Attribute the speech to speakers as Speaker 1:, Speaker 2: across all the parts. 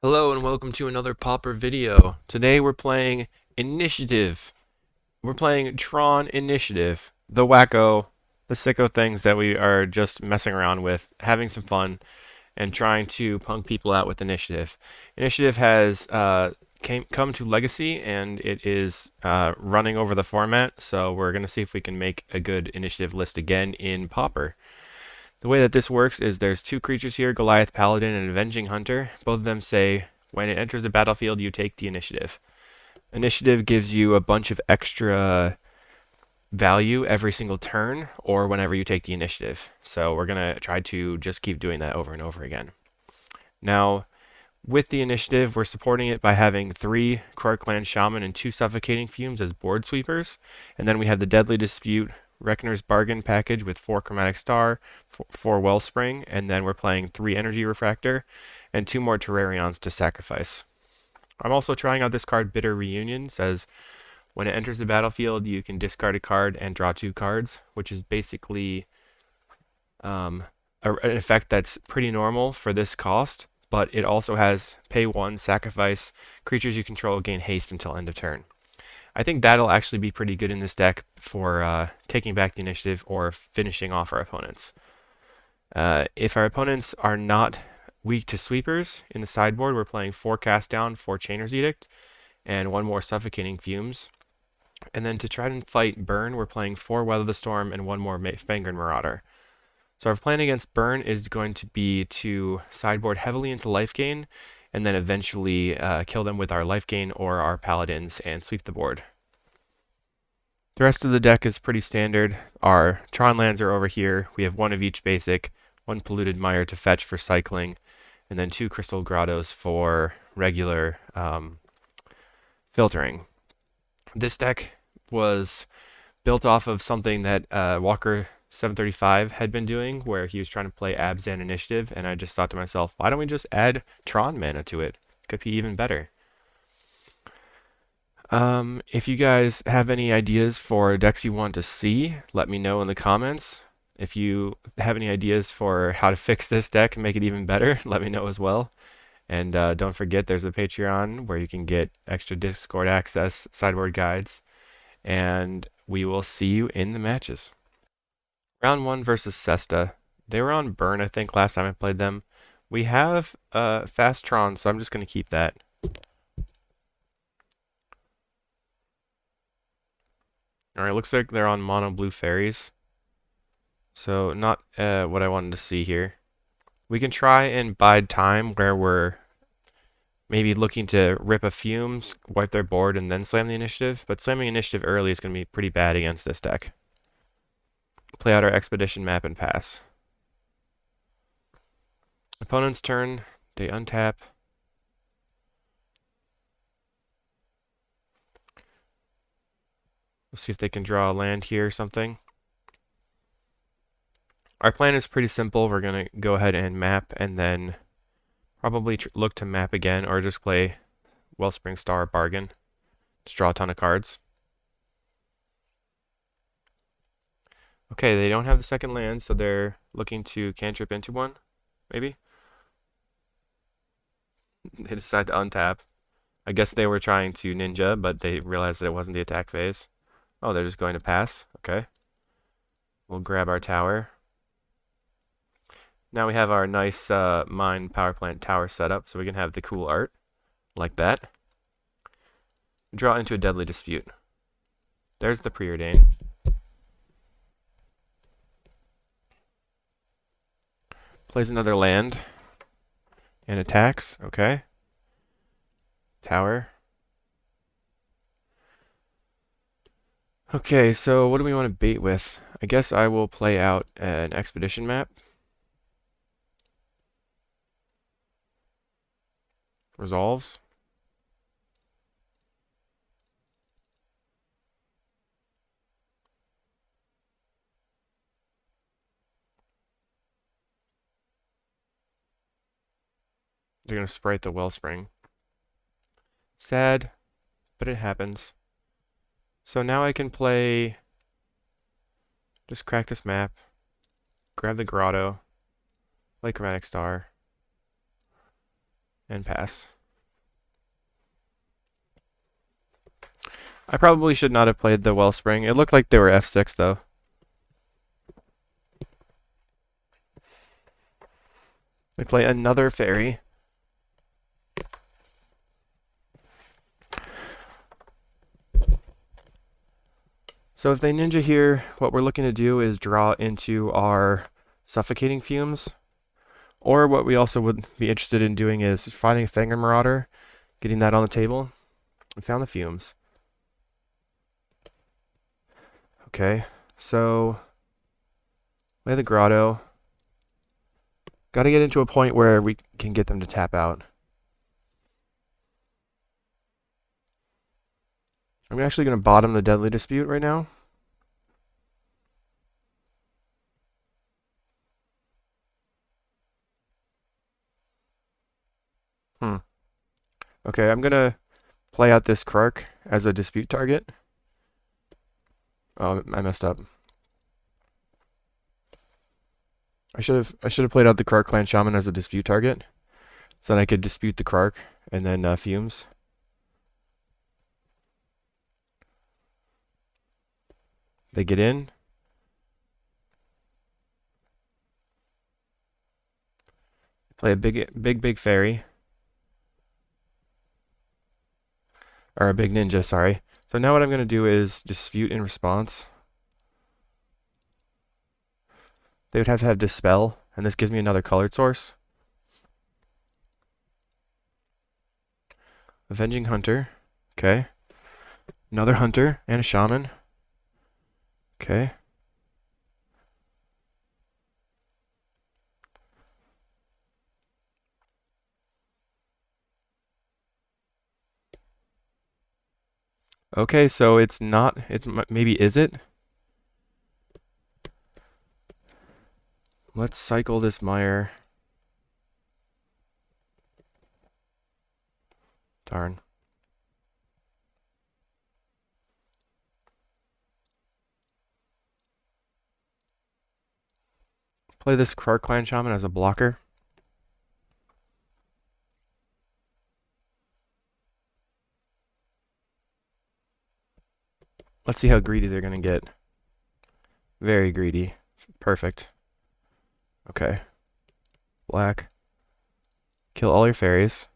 Speaker 1: Hello and welcome to another Pauper video. Today we're playing Initiative. We're playing Tron Initiative, the wacko, the sicko things that we are just messing around with, having some fun, and trying to punk people out with Initiative. Initiative has come to Legacy and it is running over the format, so we're going to see if we can make a good Initiative list again in Pauper. The way that this works is there's two creatures here, Goliath Paladin and Avenging Hunter. Both of them say, when it enters the battlefield, you take the initiative. Initiative gives you a bunch of extra value every single turn or whenever you take the initiative. So we're going to try to just keep doing that over and over again. Now, with the initiative, we're supporting it by having 3 Krarkland Shaman and 2 Suffocating Fumes as board sweepers. And then we have the Deadly Dispute Reckoner's Bargain package with 4 Chromatic Star, 4 Wellspring, and then we're playing 3 Energy Refractor and 2 more Terrarions to sacrifice. I'm also trying out this card, Bitter Reunion. Says when it enters the battlefield, you can discard a card and draw 2 cards, which is basically an effect that's pretty normal for this cost, but it also has pay 1, sacrifice, creatures you control gain haste until end of turn. I think that'll actually be pretty good in this deck for taking back the initiative or finishing off our opponents. If our opponents are not weak to sweepers, in the sideboard we're playing 4 Cast Down, 4 Chainer's Edict, and 1 more Suffocating Fumes. And then to try and fight Burn, we're playing 4 Weather the Storm and 1 more Fangren Marauder. So our plan against Burn is going to be to sideboard heavily into life gain, and then eventually kill them with our life gain or our paladins and sweep the board. The rest of the deck is pretty standard. Our Tron lands are over here. We have 1 of each basic, 1 Polluted Mire to fetch for cycling, and then 2 Crystal Grottos for regular filtering. This deck was built off of something that Walker 735 had been doing, where he was trying to play Abzan Initiative, and I just thought to myself, why don't we just add Tron mana to it? Could be even better. If you guys have any ideas for decks you want to see, let me know in the comments. If you have any ideas for how to fix this deck and make it even better, let me know as well. And don't forget, there's a Patreon where you can get extra Discord access, sideboard guides, and we will see you in the matches. Round 1 versus Sesta. They were on Burn, I think, last time I played them. We have Fast Tron, so I'm just going to keep that. Alright, looks like they're on Mono Blue Fairies. So not what I wanted to see here. We can try and bide time where we're maybe looking to rip a Fumes, wipe their board, and then slam the initiative. But slamming initiative early is going to be pretty bad against this deck. Play out our Expedition map and pass. Opponent's turn. They untap. We'll see if they can draw a land here or something. Our plan is pretty simple. We're going to go ahead and map and then probably look to map again or just play Wellspring Star Bargain. Just draw a ton of cards. Okay, they don't have the second land, so they're looking to cantrip into one, maybe. They decide to untap. I guess they were trying to ninja, but they realized that it wasn't the attack phase. Oh, they're just going to pass. Okay. We'll grab our tower. Now we have our nice mine power plant tower set up, so we can have the cool art like that. Draw into a Deadly Dispute. There's the Preordain. Plays another land and attacks. Okay. Tower. Okay, so what do we want to bait with? I guess I will play out an expedition map. Resolves. They're going to sprite the Wellspring. Sad, but it happens. So now I can play, just crack this map, grab the Grotto, play Chromatic Star, and pass. I probably should not have played the Wellspring. It looked like they were F6 though. We play another fairy. So if they ninja here, what we're looking to do is draw into our suffocating fumes. Or what we also would be interested in doing is finding a Fangren Marauder, getting that on the table. We found the fumes. Okay, so play the Grotto. Got to get into a point where we can get them to tap out. I'm actually going to bottom the Deadly Dispute right now. Okay, I'm going to play out this Krark as a dispute target. Oh, I messed up. I should have played out the Krark Clan Shaman as a dispute target, so then I could dispute the Krark and then fumes. They get in. Play a big fairy. Or a big ninja, sorry. So now what I'm going to do is dispute in response. They would have to have dispel, and this gives me another colored source. Avenging Hunter. Okay. Another Hunter and a Shaman. Okay. Okay, so it's not, maybe is it? Let's cycle this mire. Darn. Play this Krark Clan Shaman as a blocker. Let's see how greedy they're going to get. Very greedy. Perfect. Okay. Black. Kill all your fairies.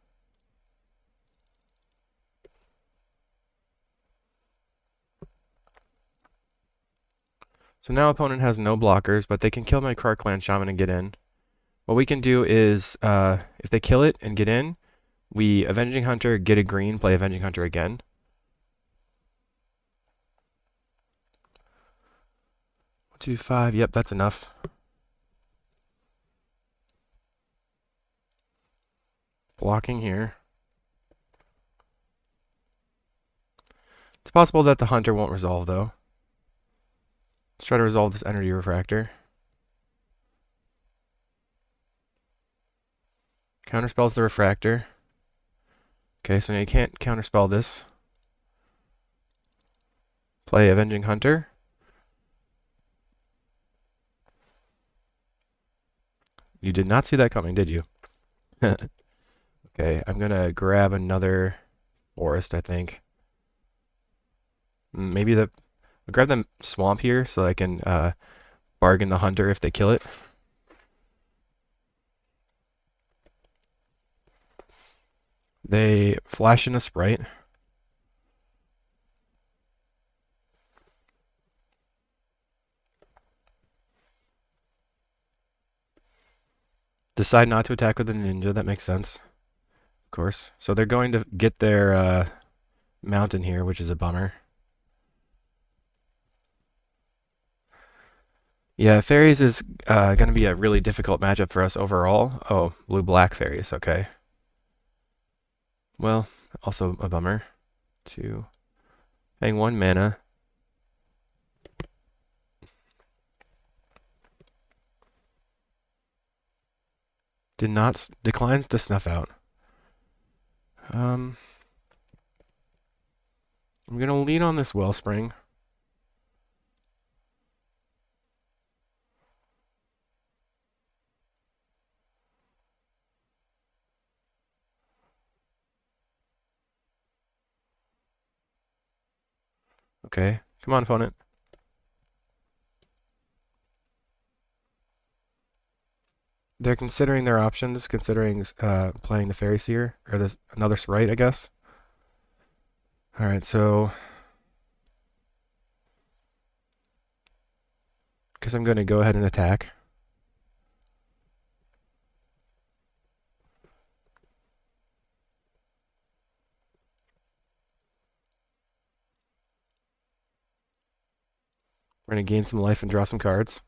Speaker 1: So now opponent has no blockers, but they can kill my Krark Clan Shaman and get in. What we can do is, if they kill it and get in, we Avenging Hunter, get a green, play Avenging Hunter again. One, two, five. Yep, that's enough. Blocking here. It's possible that the Hunter won't resolve, though. Let's try to resolve this Energy Refractor. Counterspells the Refractor. Okay, so now you can't counterspell this. Play Avenging Hunter. You did not see that coming, did you? Okay, I'm gonna grab another forest, I think. Maybe I'll grab the swamp here so I can bargain the hunter if they kill it. They flash in a sprite. Decide not to attack with the ninja, that makes sense. Of course. So they're going to get their mountain here, which is a bummer. Yeah, fairies is going to be a really difficult matchup for us overall. Oh, blue-black fairies, okay. Well, also a bummer. Two. Paying 1 mana. Declines to snuff out. I'm gonna lean on this Wellspring. Okay. Come on, opponent. They're considering their options, considering playing the Fairy Seer, or this another Sprite, I guess. Alright, so... Because I'm going to go ahead and attack. We're going to gain some life and draw some cards.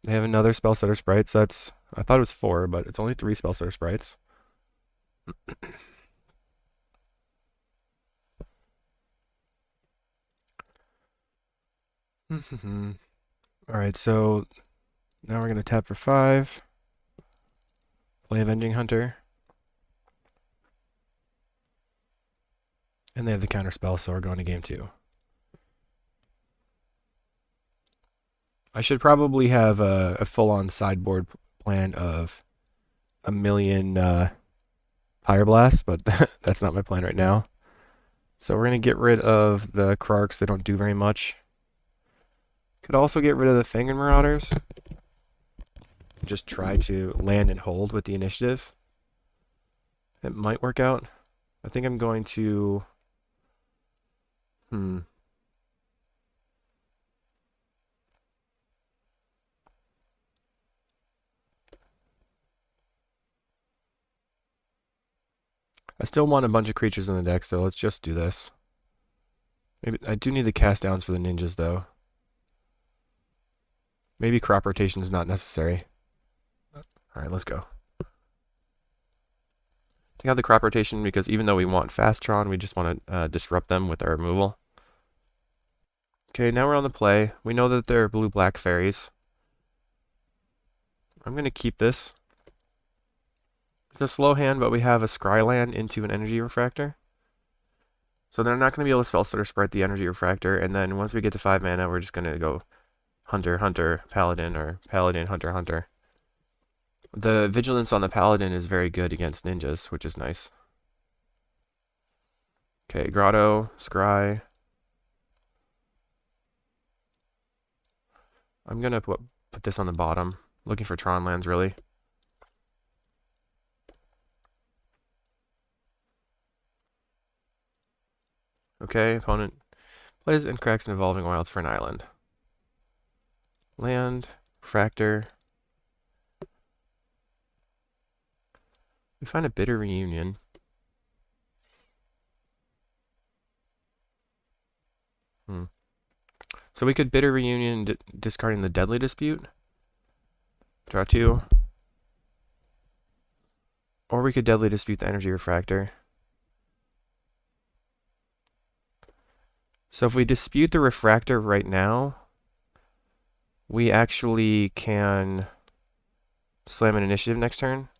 Speaker 1: They have another Spellsetter Sprite, so that's... I thought it was 4, but it's only 3 Spellsetter Sprites. Alright, so now we're going to tap for 5. Play Avenging Hunter. And they have the counter spell, so we're going to game 2. I should probably have a full-on sideboard plan of a million Fire Blasts, but that's not my plan right now. So we're going to get rid of the Krarks. They don't do very much. Could also get rid of the Fangren Marauders. Just try to land and hold with the initiative. It might work out. I think I'm going to... I still want a bunch of creatures in the deck, so let's just do this. Maybe I do need the cast downs for the ninjas, though. Maybe crop rotation is not necessary. Alright, let's go. Take out the crop rotation because even though we want fast Tron, we just want to disrupt them with our removal. Okay, now we're on the play. We know that they're blue-black fairies. I'm going to keep this. It's a slow hand, but we have a Scry land into an Energy Refractor. So they're not going to be able to Spellstutter Sprite the Energy Refractor, and then once we get to 5 mana, we're just going to go Hunter, Hunter, Paladin, or Paladin, Hunter, Hunter. The Vigilance on the Paladin is very good against ninjas, which is nice. Okay, Grotto, Scry. I'm going to put this on the bottom. Looking for Tron lands, really. Okay, opponent plays and cracks an Evolving Wilds for an island. Land, Refractor. We find a Bitter Reunion. So we could Bitter Reunion discarding the Deadly Dispute. Draw 2. Or we could Deadly Dispute the Energy Refractor. So if we dispute the Refractor right now, we actually can slam an initiative next turn.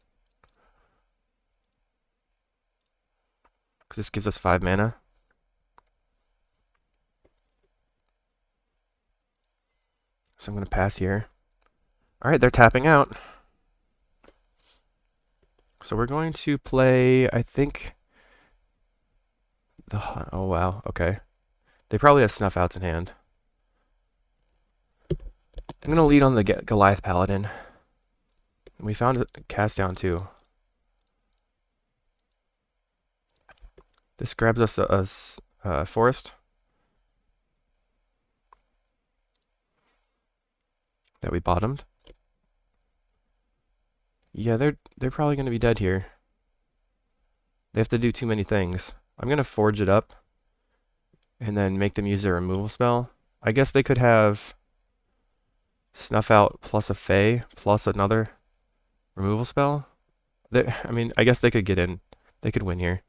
Speaker 1: Because this gives us 5 mana. So I'm going to pass here. Alright, they're tapping out. So we're going to play, I think... Oh wow, okay. They probably have Snuff Outs in hand. I'm going to lead on the Goliath Paladin. We found a cast down too. This grabs us a forest. That we bottomed. Yeah, they're probably going to be dead here. They have to do too many things. I'm going to forge it up and then make them use their removal spell. I guess they could have Snuff Out plus a Fae plus another removal spell. I mean, I guess they could get in. They could win here.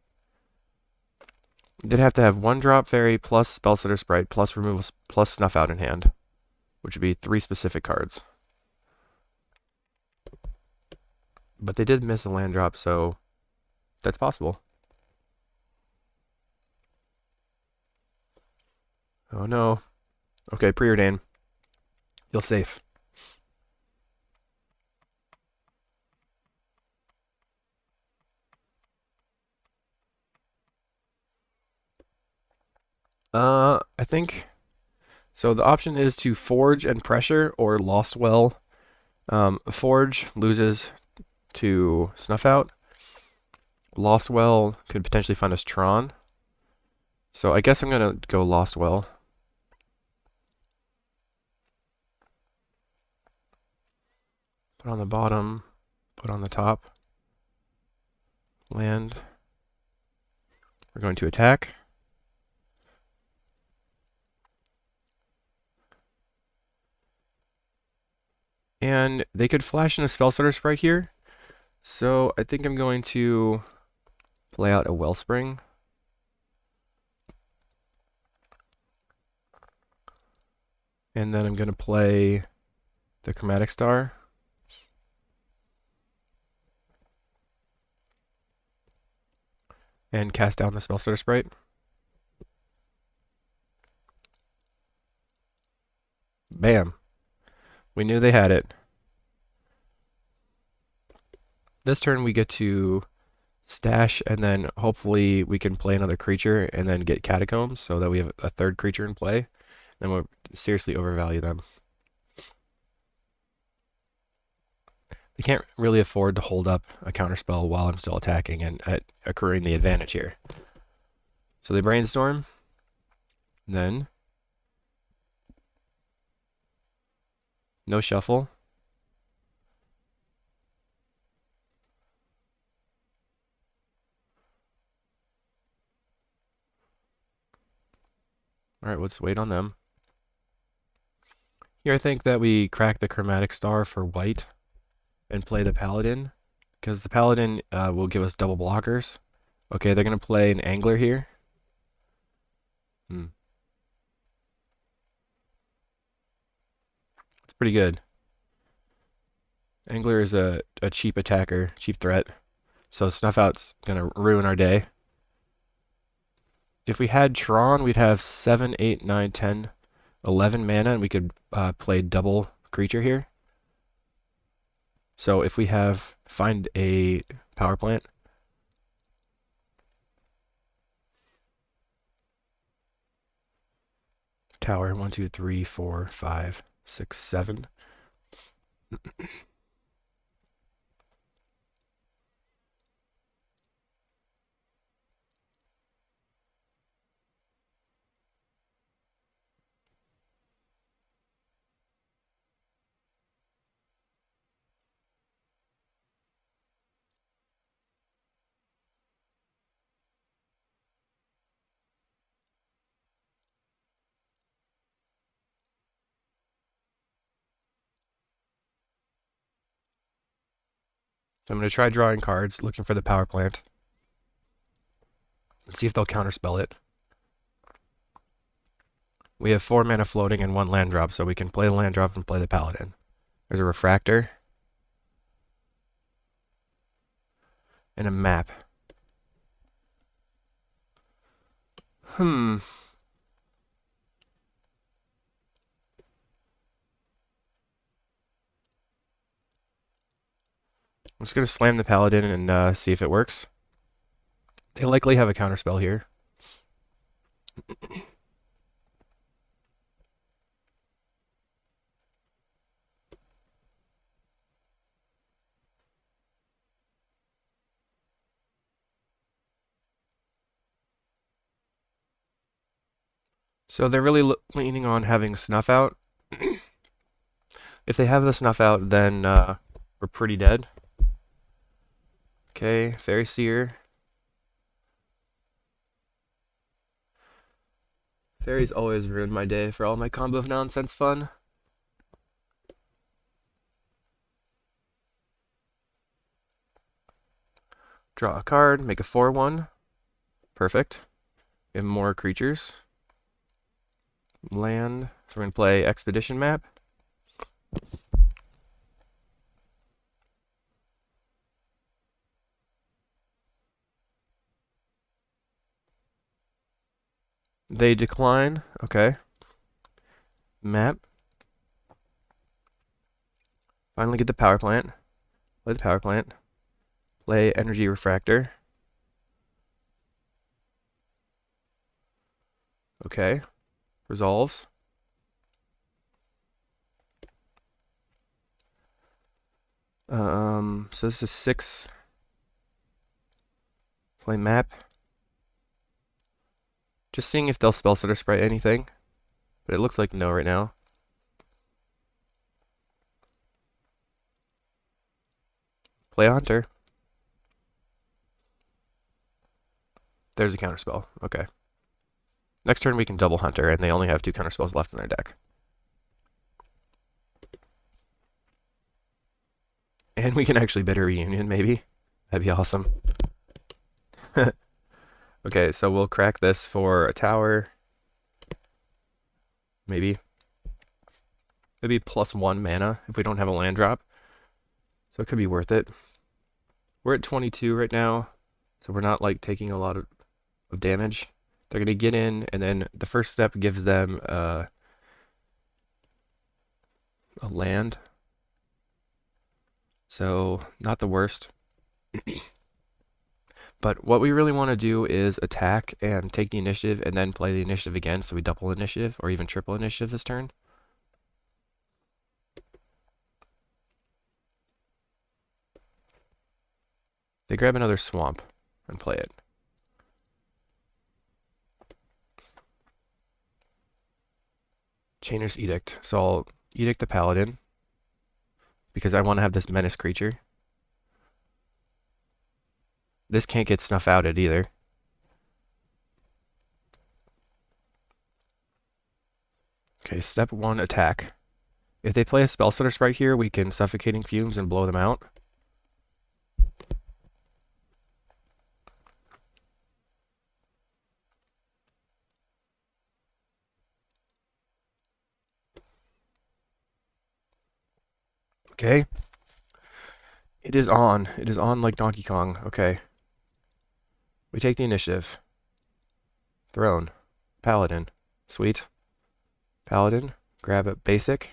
Speaker 1: They'd have to have 1-drop Fairy plus Spellsetter Sprite plus removal plus Snuff Out in hand, which would be 3 specific cards. But they did miss a land drop, so that's possible. Oh no. Okay, Preordain. Feel safe. I think so. The option is to forge and pressure or lost well. Forge loses to snuff out. Lost well could potentially find us Tron. So I guess I'm gonna go lost well. Put on the bottom, put on the top. Land. We're going to attack. And they could flash in a spell starter sprite here. So I think I'm going to play out a Wellspring. And then I'm going to play the Chromatic Star. And cast down the spell starter sprite. Bam. We knew they had it. This turn we get to stash, and then hopefully we can play another creature and then get Catacombs so that we have a third creature in play. Then we'll seriously overvalue them. They can't really afford to hold up a counterspell while I'm still attacking and accruing the advantage here. So they brainstorm. Then no shuffle. Alright, let's wait on them. Here I think that we crack the Chromatic Star for white and play the Paladin, because the Paladin will give us double blockers. Okay, they're going to play an Angler here. It's pretty good. Angler is a cheap attacker, cheap threat. So Snuff Out's going to ruin our day. If we had Tron, we'd have 7, 8, 9, 10, 11 mana, and we could play double creature here. So if we find a power plant. Tower, 1, 2, 3, 4, 5, 6, 7. So I'm going to try drawing cards, looking for the power plant. See if they'll counterspell it. We have 4 mana floating and 1 land drop, so we can play the land drop and play the Paladin. There's a Refractor. And a map. I'm just going to slam the Paladin and see if it works. They likely have a counterspell here. So they're really leaning on having Snuff Out. If they have the Snuff Out, then we're pretty dead. Okay, Fairy Seer. Fairies always ruin my day for all my combo of nonsense fun. Draw a card, make a 4/1. Perfect. We have more creatures. Land. So we're going to play Expedition Map. They decline. Okay. Map. Finally get the power plant. Play the power plant. Play Energy Refractor. Okay. Resolves. So this is 6. Play map. Just seeing if they'll spell stutter sprite anything. But it looks like no right now. Play a hunter. There's a counterspell. Okay. Next turn we can double hunter, and they only have 2 counterspells left in their deck. And we can actually bid a reunion, maybe. That'd be awesome. Okay, so we'll crack this for a tower. Maybe. Maybe +1 mana if we don't have a land drop. So it could be worth it. We're at 22 right now, so we're not like taking a lot of damage. They're going to get in, and then the first step gives them a land. So not the worst. But what we really want to do is attack and take the initiative and then play the initiative again, so we double initiative or even triple initiative this turn. They grab another swamp and play it. Chainer's Edict. So I'll Edict the Paladin because I want to have this menace creature. This can't get snuff outed either. Okay, step 1, attack. If they play a spell stutter sprite here, we can Suffocating Fumes and blow them out. Okay. It is on. It is on like Donkey Kong. Okay. We take the initiative. Throne. Paladin. Sweet. Paladin. Grab a basic.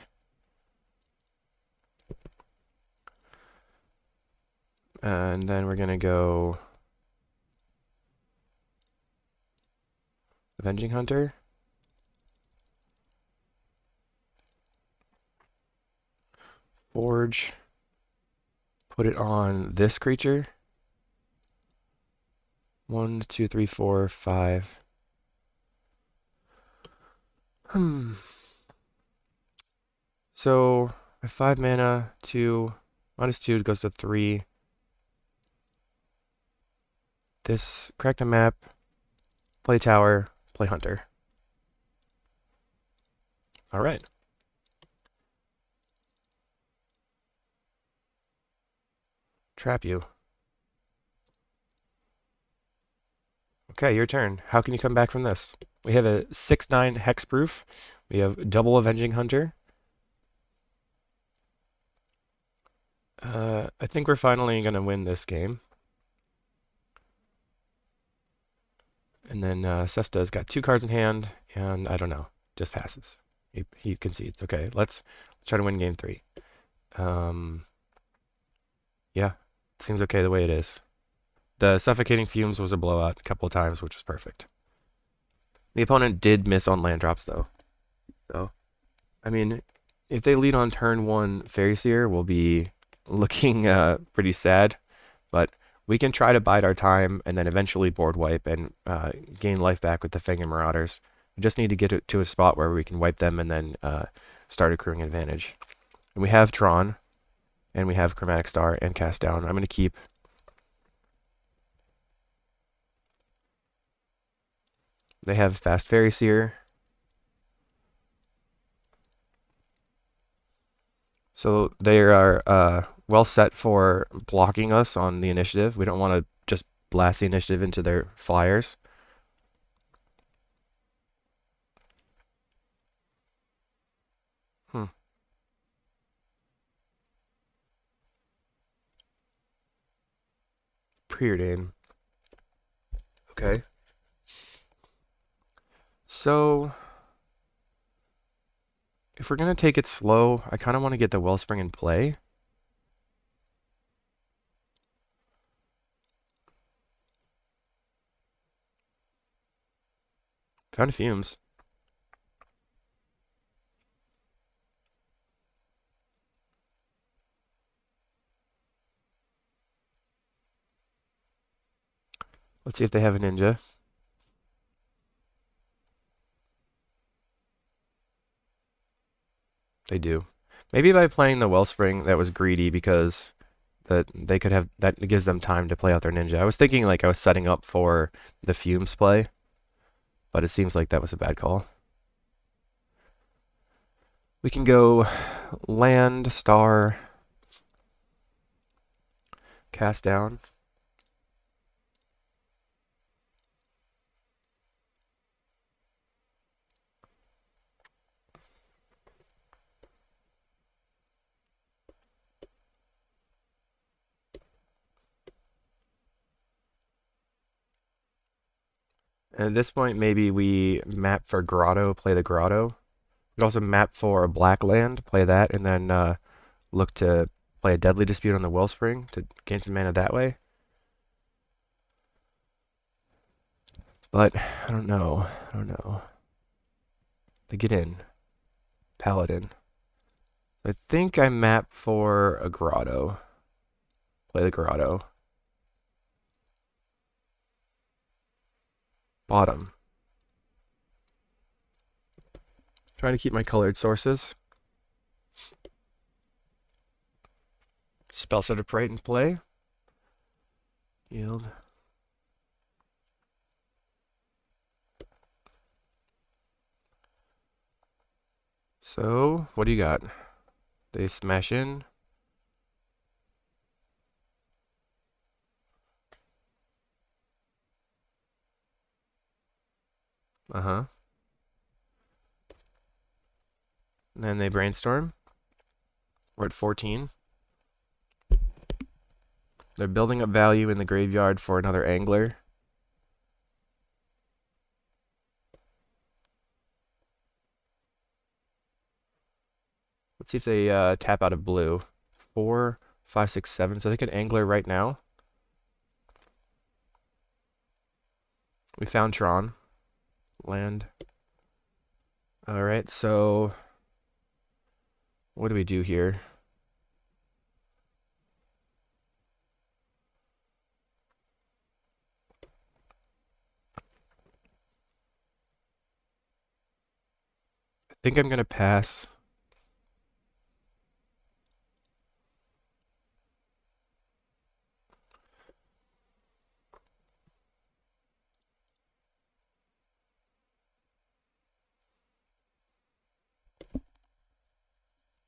Speaker 1: And then we're going to go Avenging Hunter. Forge. Put it on this creature. 1, 2, 3, 4, 5. So, I have 5 mana, 2, -2 goes to 3. This, crack the map, play tower, play hunter. Alright. Trap you. Okay, your turn. How can you come back from this? We have a 6/9 hexproof. We have double Avenging Hunter. I think we're finally going to win this game. And then Sesta's got 2 cards in hand, and I don't know, just passes. He concedes. Okay, let's try to win game 3. Yeah, seems okay the way it is. The Suffocating Fumes was a blowout a couple of times, which was perfect. The opponent did miss on land drops, though. So, I mean, if they lead on turn 1 Fairy Seer, we'll be looking pretty sad. But we can try to bide our time and then eventually board wipe and gain life back with the Fang and Marauders. We just need to get it to a spot where we can wipe them and then start accruing advantage. And we have Tron, and we have Chromatic Star and Cast Down. I'm going to keep. They have Fast Fairy Seer. So they are well set for blocking us on the initiative. We don't want to just blast the initiative into their flyers. Preordain. Okay. So, if we're going to take it slow, I kind of want to get the Wellspring in play. Found fumes. Let's see if they have a ninja. They do. Maybe by playing the Wellspring that was greedy because that they could have that gives them time to play out their ninja. I was thinking like I was setting up for the fumes play, but it seems like that was a bad call. We can go land, star, cast down. And at this point, maybe we map for Grotto, play the Grotto. We could also map for a black land, play that, and then look to play a Deadly Dispute on the Wellspring to gain some mana that way. But I don't know. I don't know. They get in. Paladin. I think I map for a Grotto. Play the Grotto. Bottom. Trying to keep my colored sources. Spell set of Pride in play. Yield. So, what do you got? They smash in. Uh-huh. And then they brainstorm. We're at 14. They're building up value in the graveyard for another angler. Let's see if they tap out of blue. 4, 5, 6, 7. So they can angler right now. We found Tron. Land. Alright, so what do we do here? I think I'm going to pass.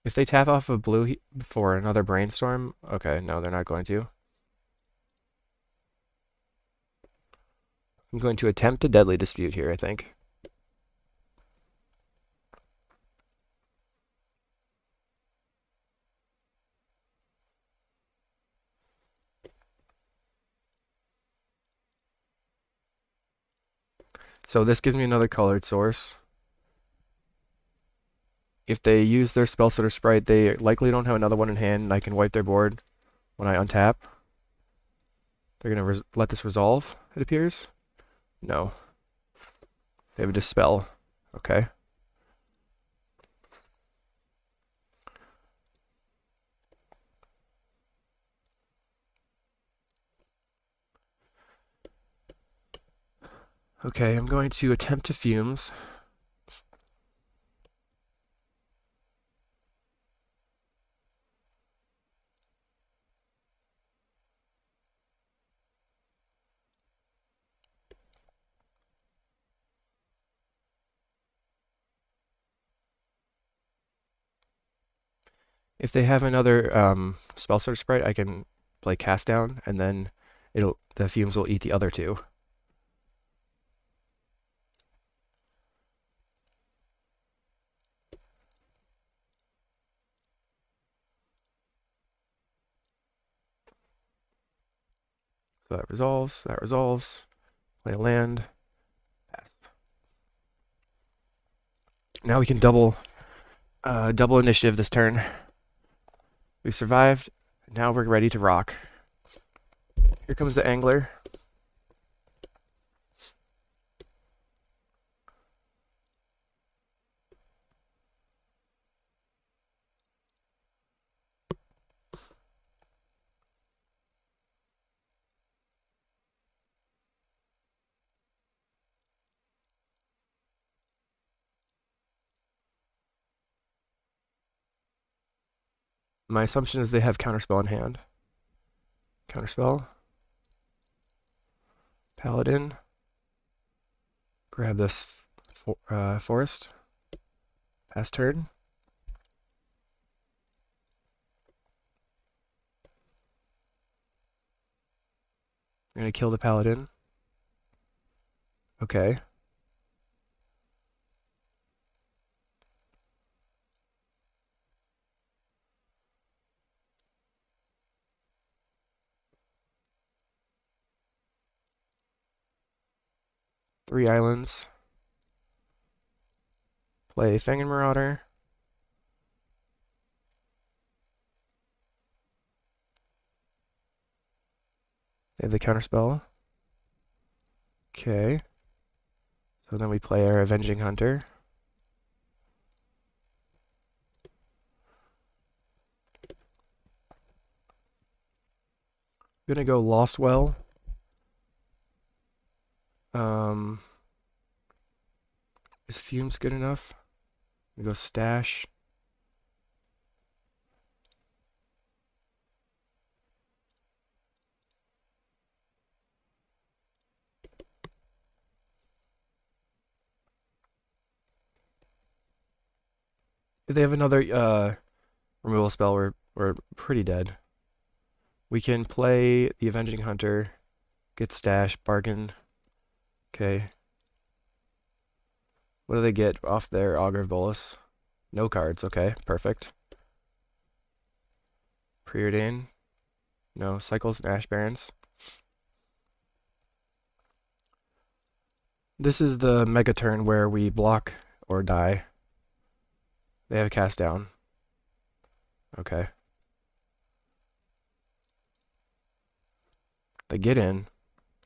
Speaker 1: If they tap off of blue for another brainstorm, okay, no, they're not going to. I'm going to attempt a Deadly Dispute here, I think. So this gives me another colored source. If they use their Spell Stutter Sprite, they likely don't have another one in hand, and I can wipe their board when I untap. They're going to let this resolve, it appears. No. They have a Dispel. Okay. Okay, I'm going to attempt to fumes. If they have another Spell Stutter Sprite, I can play Cast Down, and then the fumes will eat the other two. So that resolves, that resolves. Play a land. Pass. Now we can double initiative this turn. We've survived. Now we're ready to rock. Here comes the angler. My assumption is they have Counterspell in hand. Counterspell. Paladin. Grab this forest. Pass turn. I'm going to kill the Paladin. Okay. Three islands. Play Fangin' Marauder. They have the Counterspell. Okay. So then we play our Avenging Hunter. I'm gonna go Lost Well. Is Fumes good enough? I'm gonna go Stash. If they have another removal spell, we're pretty dead. We can play the Avenging Hunter, get Stash, bargain. Okay. What do they get off their Augur of Bolus? No cards, okay, perfect. Preordain. No, Cycles and Ash Barrens. This is the mega turn where we block or die. They have a cast down. Okay. They get in,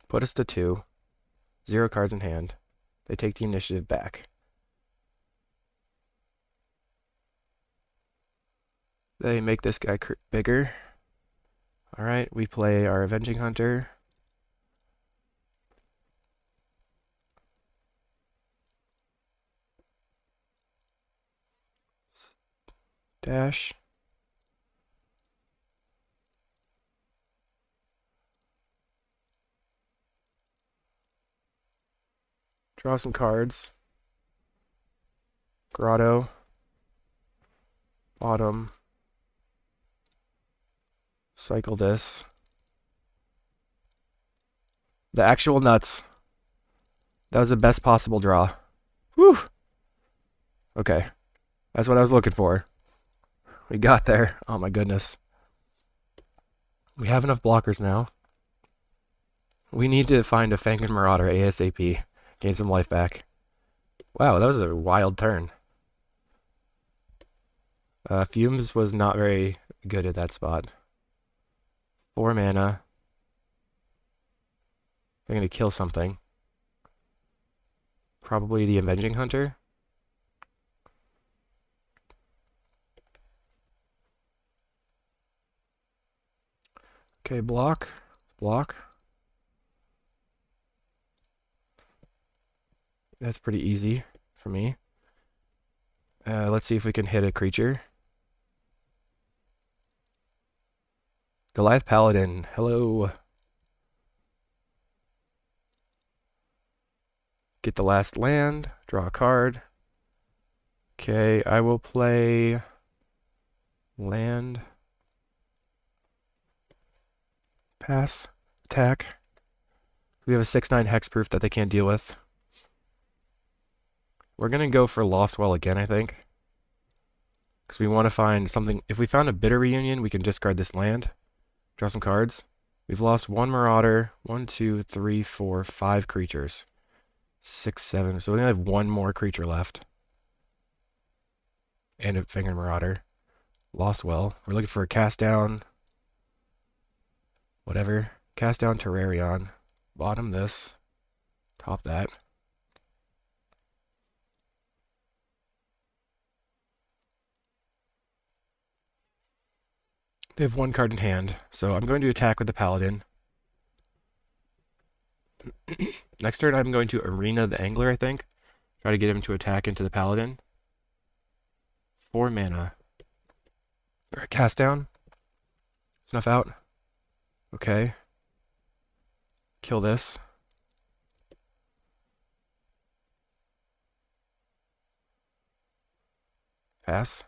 Speaker 1: put us to 2, 0 cards in hand. They take the initiative back. They make this guy bigger. Alright, we play our Avenging Hunter. Dash. Draw some cards. Grotto. Bottom. Cycle this. The actual nuts. That was the best possible draw. Whew! Okay. That's what I was looking for. We got there. Oh my goodness. We have enough blockers now. We need to find a Fangin' Marauder ASAP. Gain some life back. Wow, that was a wild turn. Fumes was not very good at that spot. 4 mana. They're going to kill something. Probably the Avenging Hunter. Okay, block. Block. That's pretty easy for me. Let's see if we can hit a creature. Goliath Paladin. Hello. Get the last land. Draw a card. Okay, I will play land. Pass. Attack. We have a 6/9 hexproof that they can't deal with. We're going to go for Lost Well again, I think. Because we want to find something. If we found a Bitter Reunion, we can discard this land. Draw some cards. We've lost 1 Marauder. 1, 2, 3, 4, 5 creatures. 6, 7. So we only have 1 more creature left. And a Fangin' Marauder. Lost Well. We're looking for a cast down. Whatever. Cast down Terrarion. Bottom this. Top that. They have 1 card in hand, so I'm going to attack with the Paladin. Next turn, I'm going to Arena the Angler, I think. Try to get him to attack into the Paladin. 4 mana. Alright, cast down. Snuff out. Okay. Kill this. Pass.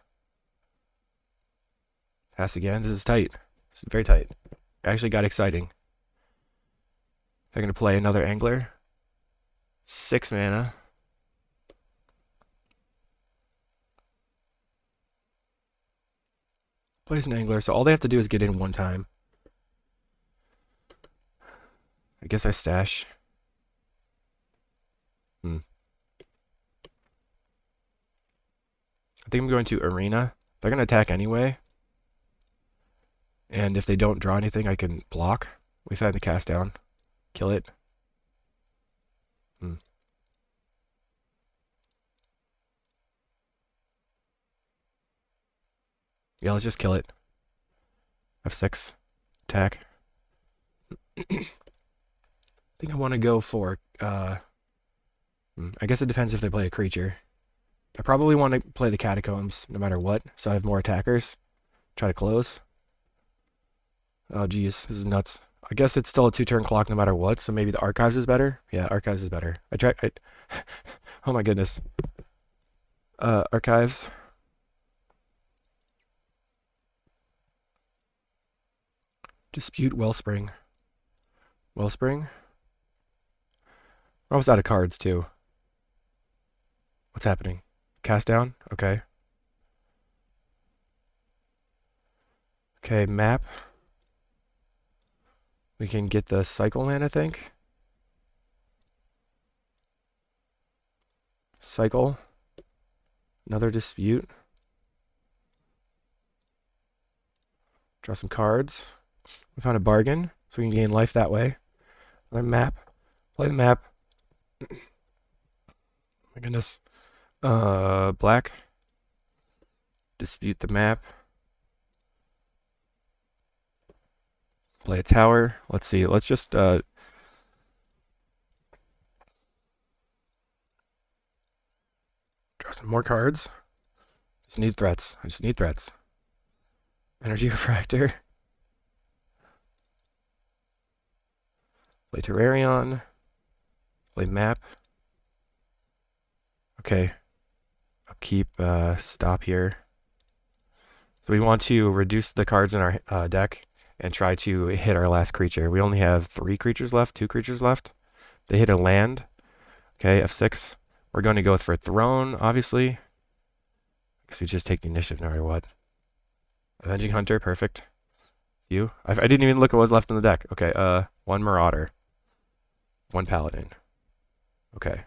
Speaker 1: Pass again. This is tight. This is very tight. It actually got exciting. They're going to play another Angler. 6 mana. Plays an Angler, so all they have to do is get in one time. I guess I stash. I think I'm going to Arena. They're going to attack anyway. And if they don't draw anything, I can block. We've had the cast down. Kill it. Yeah, let's just kill it. F6. Attack. I think I want to go for... I guess it depends if they play a creature. I probably want to play the Catacombs no matter what, so I have more attackers. Try to close. Oh, geez. This is nuts. I guess it's still a 2-turn clock no matter what, so maybe the Archives is better? Yeah, Archives is better. Oh my goodness. Archives. Dispute Wellspring. Wellspring? We're almost out of cards, too. What's happening? Cast down? Okay. Okay, map. We can get the cycle land, I think. Cycle. Another dispute. Draw some cards. We found a bargain, so we can gain life that way. Another map. Play the map. My goodness. Black. Dispute the map. Play a tower. Let's see. Let's just draw some more cards. Just need threats. I just need threats. Energy Refractor. Play Terrarion. Play map. Okay. I'll keep stop here. So we want to reduce the cards in our deck and try to hit our last creature. We only have 3 creatures left, 2 creatures left. They hit a land. Okay, F6. We're going to go for a Throne, obviously. Because we just take the initiative no matter what. Avenging Hunter, perfect. You? I didn't even look at what was left in the deck. Okay, 1 Marauder. 1 Paladin. Okay.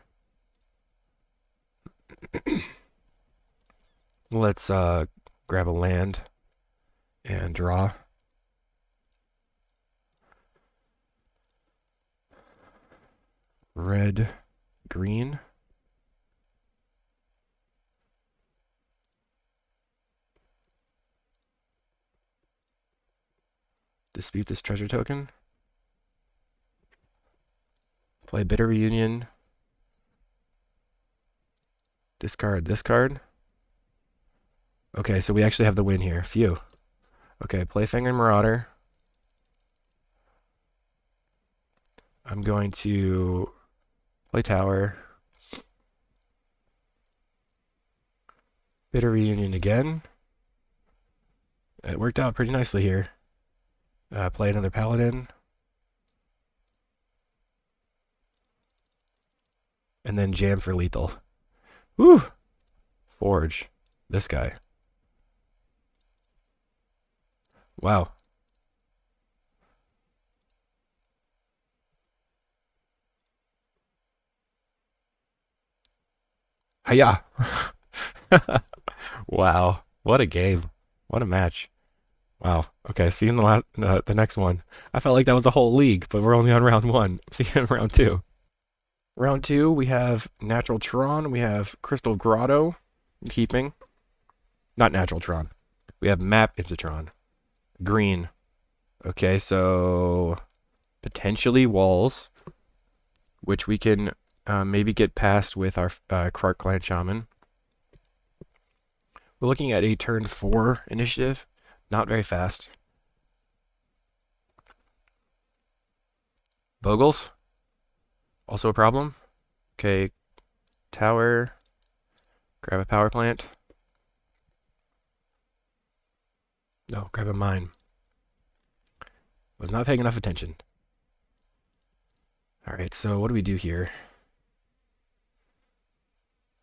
Speaker 1: Let's grab a land and draw. Red, green. Dispute this treasure token. Play Bitter Reunion. Discard this card. Okay, so we actually have the win here. Phew. Okay, play Finger Marauder. I'm going to play Tower. Bitter Reunion again. It worked out pretty nicely here. Play another Paladin. And then jam for lethal. Woo! Forge. This guy. Wow. Hiya! Wow. What a game. What a match. Wow. Okay, see you in the next one. I felt like that was a whole league, but we're only on round 1. See you in round 2. Round 2, we have Natural Tron. We have Crystal Grotto. Keeping. Not Natural Tron. We have Map into Tron. Green. Okay, so potentially walls, which we can maybe get past with our Krark Clan Shaman. We're looking at a turn 4 initiative. Not very fast. Bogles? Also a problem. Okay, tower. Grab a power plant. No, grab a mine. Was not paying enough attention. Alright, so what do we do here?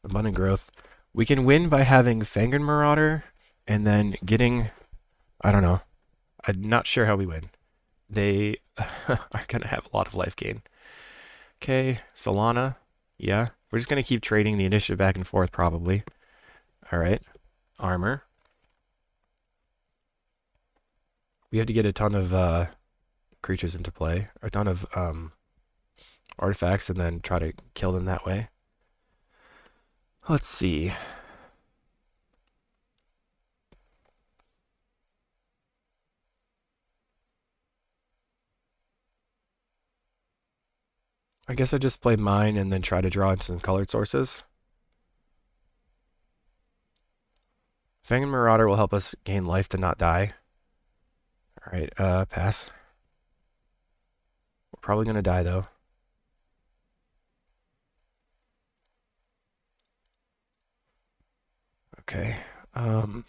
Speaker 1: Abundant growth. We can win by having Fangren Marauder and then getting... I don't know. I'm not sure how we win. They are going to have a lot of life gain. Okay, Solana. Yeah, we're just going to keep trading the initiative back and forth probably. Alright, armor. We have to get a ton of creatures into play. A ton of artifacts and then try to kill them that way. Let's see. I guess I just play mine and then try to draw in some colored sources. Fangren Marauder will help us gain life to not die. Alright, pass. We're probably gonna die though. Okay. Abundant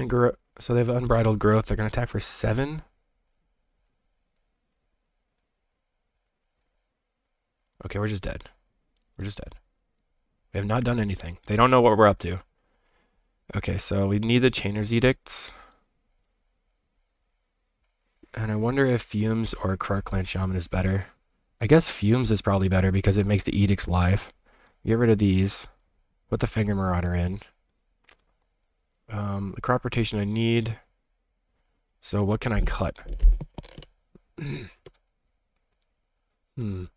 Speaker 1: growth. So they have unbridled growth. They're gonna attack for 7. Okay, we're just dead. We're just dead. We have not done anything. They don't know what we're up to. Okay, so we need the Chainer's Edicts. And I wonder if Fumes or Krark-Clan Shaman is better. I guess Fumes is probably better because it makes the Edicts live. Get rid of these. Put the Fangren Marauder in. The crop rotation I need. So what can I cut? Well,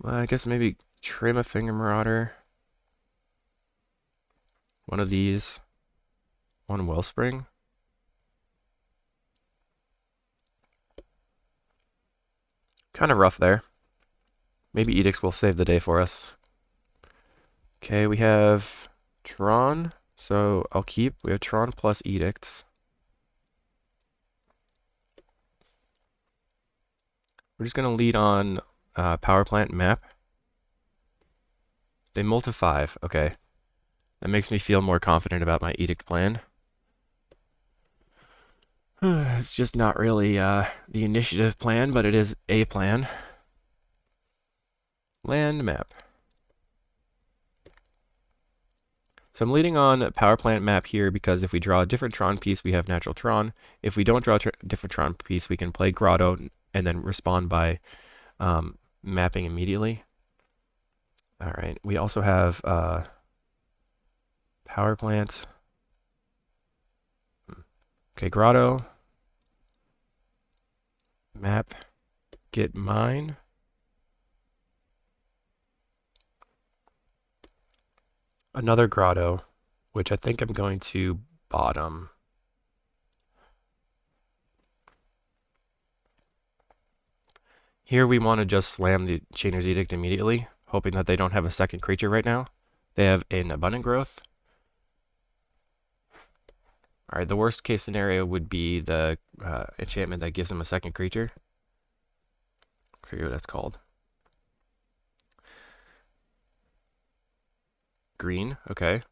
Speaker 1: I guess maybe trim a Fangren Marauder. One of these. One Wellspring. Kind of rough there. Maybe Edicts will save the day for us. Okay, we have Tron. So I'll keep. We have Tron plus Edicts. We're just going to lead on Power Plant Map. They multi 5. Okay. That makes me feel more confident about my Edict plan. It's just not really the initiative plan, but it is a plan. Land map. So I'm leading on power plant map here because if we draw a different Tron piece, we have natural Tron. If we don't draw a different Tron piece, we can play Grotto and then respond by mapping immediately. All right. We also have power plant. Okay, Grotto. Map. Get mine. Another Grotto, which I think I'm going to bottom. Here we want to just slam the Chainer's Edict immediately, hoping that they don't have a second creature right now. They have an Abundant Growth. Alright, the worst case scenario would be the enchantment that gives them a second creature. I forget what that's called. Green, okay.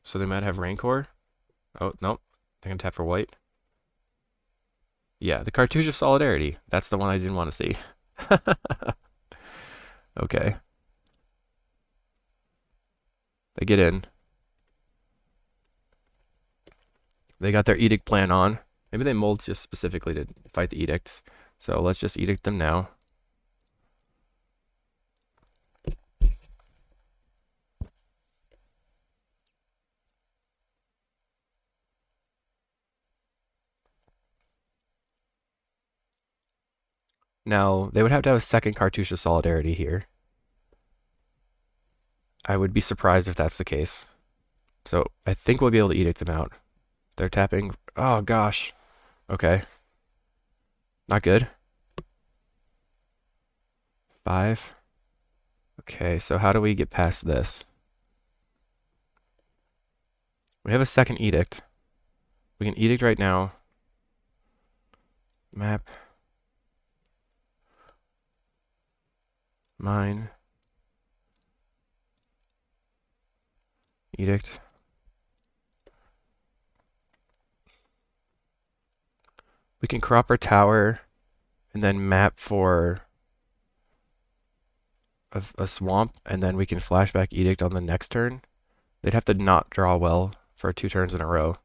Speaker 1: So they might have Rancor. Oh, nope. They're going to tap for white. Yeah, the Cartouche of Solidarity. That's the one I didn't want to see. Okay. They get in. They got their Edict plan on. Maybe they mold just specifically to fight the Edicts. So let's just Edict them now. Now, they would have to have a second Cartouche of Solidarity here. I would be surprised if that's the case. So I think we'll be able to Edict them out. They're tapping. Oh, gosh. Okay. Not good. 5. Okay, so how do we get past this? We have a second edict. We can edict right now. Map. Mine. Edict. We can crop our tower and then map for a swamp, and then we can flashback edict on the next turn. They'd have to not draw well for 2 turns in a row.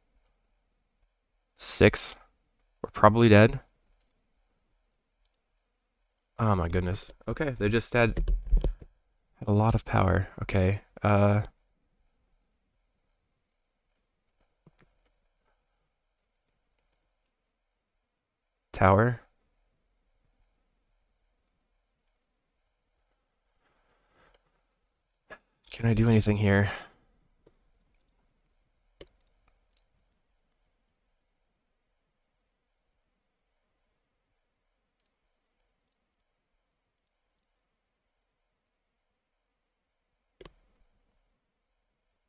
Speaker 1: 6. We're probably dead. Oh my goodness. Okay, they just had a lot of power. Okay. Tower. Can I do anything here?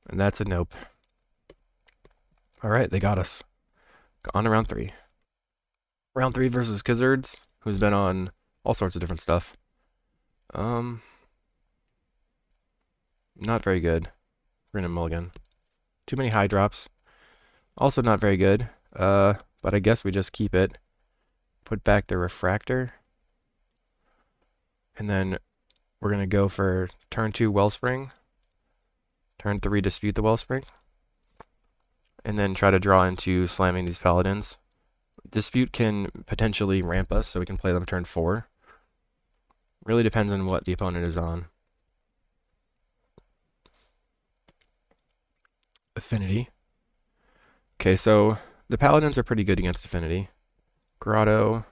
Speaker 1: And that's a nope. Alright, they got us. On to round 3. Round 3 versus Gizzards, who's been on all sorts of different stuff. Not very good. We're gonna mulligan. Too many high drops. Also not very good. But I guess we just keep it. Put back the refractor. And then we're gonna go for turn 2 Wellspring. Turn 3 Dispute the Wellspring. And then try to draw into slamming these paladins. Dispute can potentially ramp us, so we can play them turn 4. Really depends on what the opponent is on. Affinity. Okay, so the paladins are pretty good against Affinity. Grotto.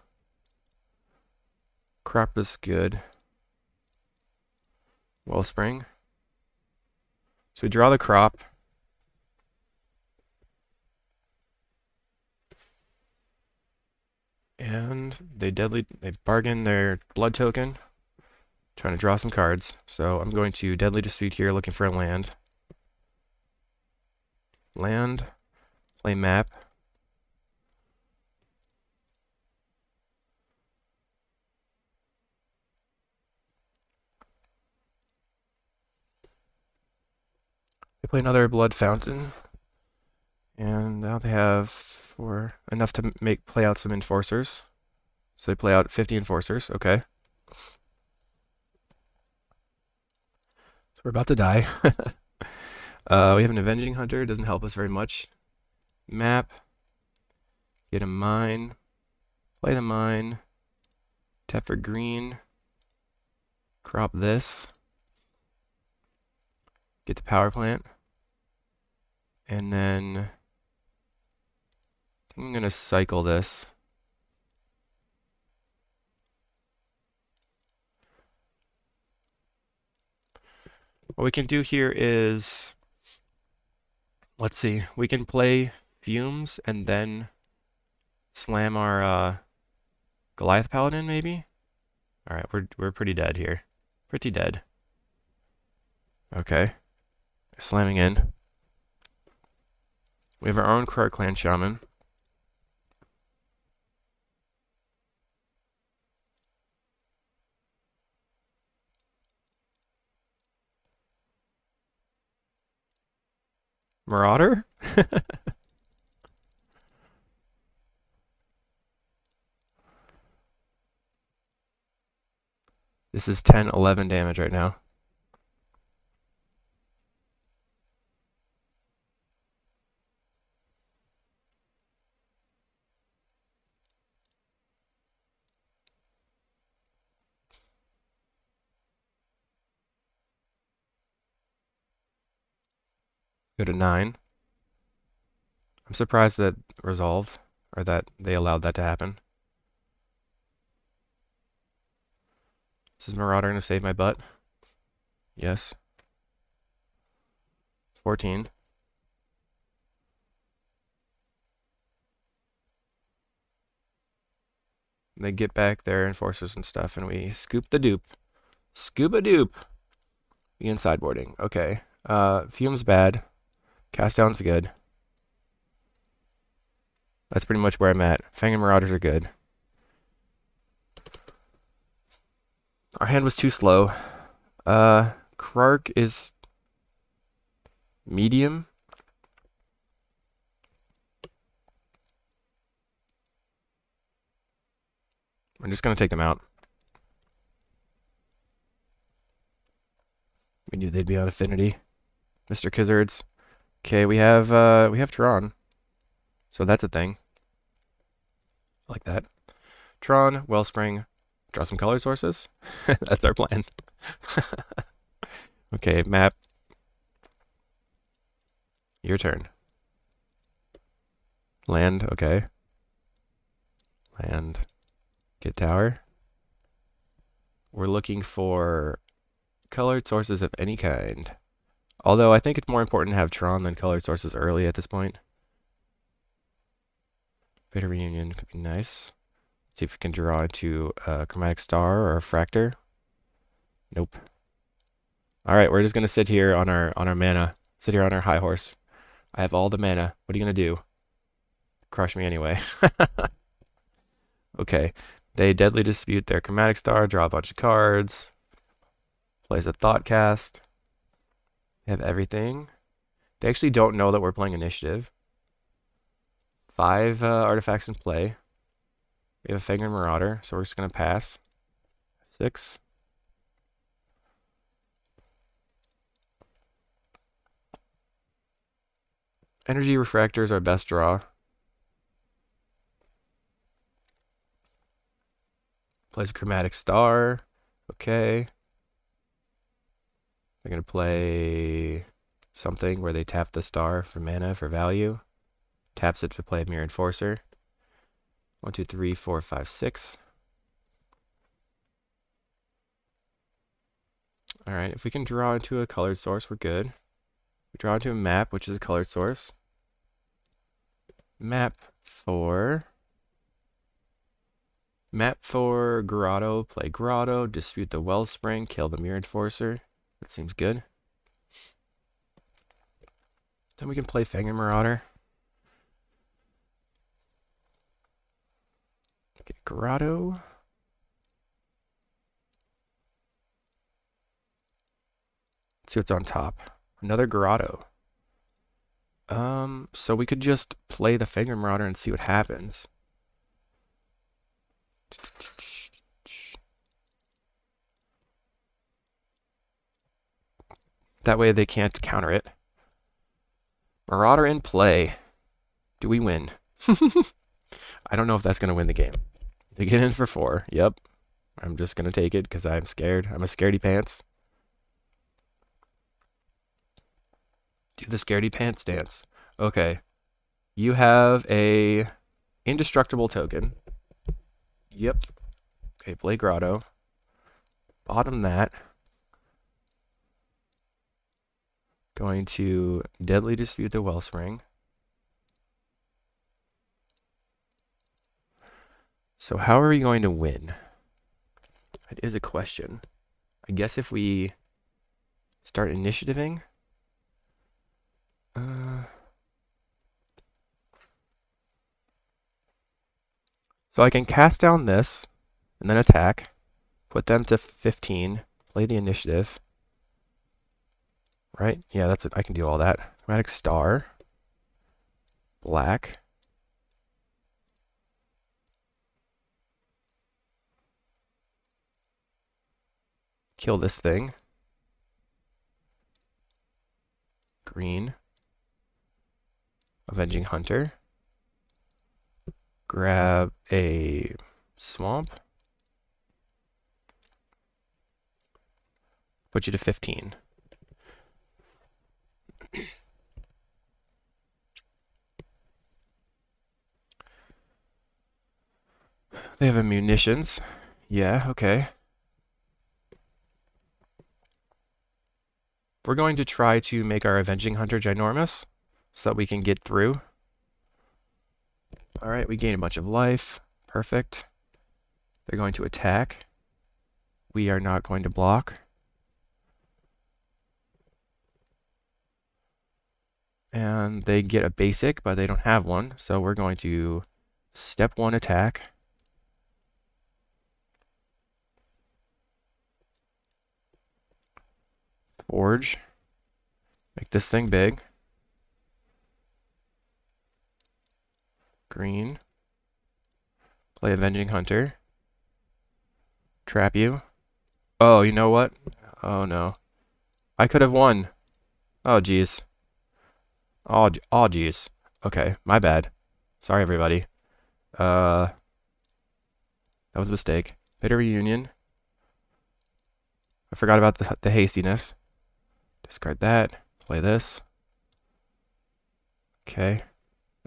Speaker 1: Crop is good. Wellspring. So we draw the crop. And they bargain their blood token. Trying to draw some cards. So I'm going to Deadly Dispute here, looking for a land. Land. Play map. They play another Blood Fountain. And now they have enough to play out some Enforcers. So they play out 50 Enforcers. Okay. So we're about to die. We have an Avenging Hunter. Doesn't help us very much. Map. Get a mine. Play the mine. Tap for green. Crop this. Get the power plant. And then I'm going to cycle this. What we can do here is, let's see, we can play Fumes and then slam our Goliath Paladin, maybe? Alright, we're pretty dead here. Pretty dead. Okay. Slamming in. We have our own Crow Clan Shaman. Marauder? This is 10, 11 damage right now. Go to 9. I'm surprised that resolved, or that they allowed that to happen. This is Marauder going to save my butt? Yes. 14. They get back their enforcers and stuff, and we scoop the dupe. Scuba dupe! Begin sideboarding. Okay. Fume's bad. Cast down's good. That's pretty much where I'm at. Fang and Marauders are good. Our hand was too slow. Krark is medium. I'm just gonna take them out. We knew they'd be on Affinity. Mr. Kizzards. Okay, we have Tron. So that's a thing. Like that. Tron, Wellspring, draw some colored sources. That's our plan. Okay, map. Your turn. Land, okay. Land. Get tower. We're looking for colored sources of any kind. Although I think it's more important to have Tron than colored sources early at this point. Beta Reunion could be nice. See if we can draw into a Chromatic Star or a Fractor. Nope. Alright, we're just gonna sit here on our mana. Sit here on our high horse. I have all the mana. What are you gonna do? Crush me anyway. Okay. They deadly dispute their Chromatic Star, draw a bunch of cards. Plays a Thoughtcast. They have everything. They actually don't know that we're playing Initiative. 5 artifacts in play. We have a Fangren Marauder, so we're just gonna pass. 6. Energy Refractor is our best draw. Plays a Chromatic Star. Okay. They're going to play something where they tap the star for mana for value. Taps it to play a Mirror Enforcer. 1, 2, 3, 4, 5, 6. Alright, if we can draw into a colored source, we're good. We draw into a map, which is a colored source. Map for Grotto, play Grotto, dispute the Wellspring, kill the Mirror Enforcer. That seems good. Then we can play Fangren Marauder. Get Grotto. Let's see what's on top. Another Grotto. So we could just play the Fangren Marauder and see what happens. That way they can't counter it. Marauder in play. Do we win? I don't know if that's going to win the game. They get in for 4. Yep. I'm just going to take it because I'm scared. I'm a scaredy pants. Do the scaredy pants dance. Okay. You have a indestructible token. Yep. Okay, play Grotto. Bottom that. Going to deadly dispute the Wellspring. So how are we going to win? That is a question. I guess if we start initiativing. So I can cast down this and then attack. Put them to 15. Play the initiative. Right? Yeah, that's it. I can do all that. Chromatic Star. Black. Kill this thing. Green. Avenging Hunter. Grab a Swamp. Put you to 15. They have a munitions. Yeah, okay. We're going to try to make our Avenging Hunter ginormous so that we can get through. Alright, we gain a bunch of life. Perfect. They're going to attack. We are not going to block. And they get a basic, but they don't have one. So we're going to step 1 attack. Forge. Make this thing big. Green. Play Avenging Hunter. Trap you. Oh, you know what? Oh no. I could have won. Oh geez. Oh geez. Okay, my bad. Sorry everybody. That was a mistake. Bitter Reunion. I forgot about the hastiness. Discard that. Play this. Okay.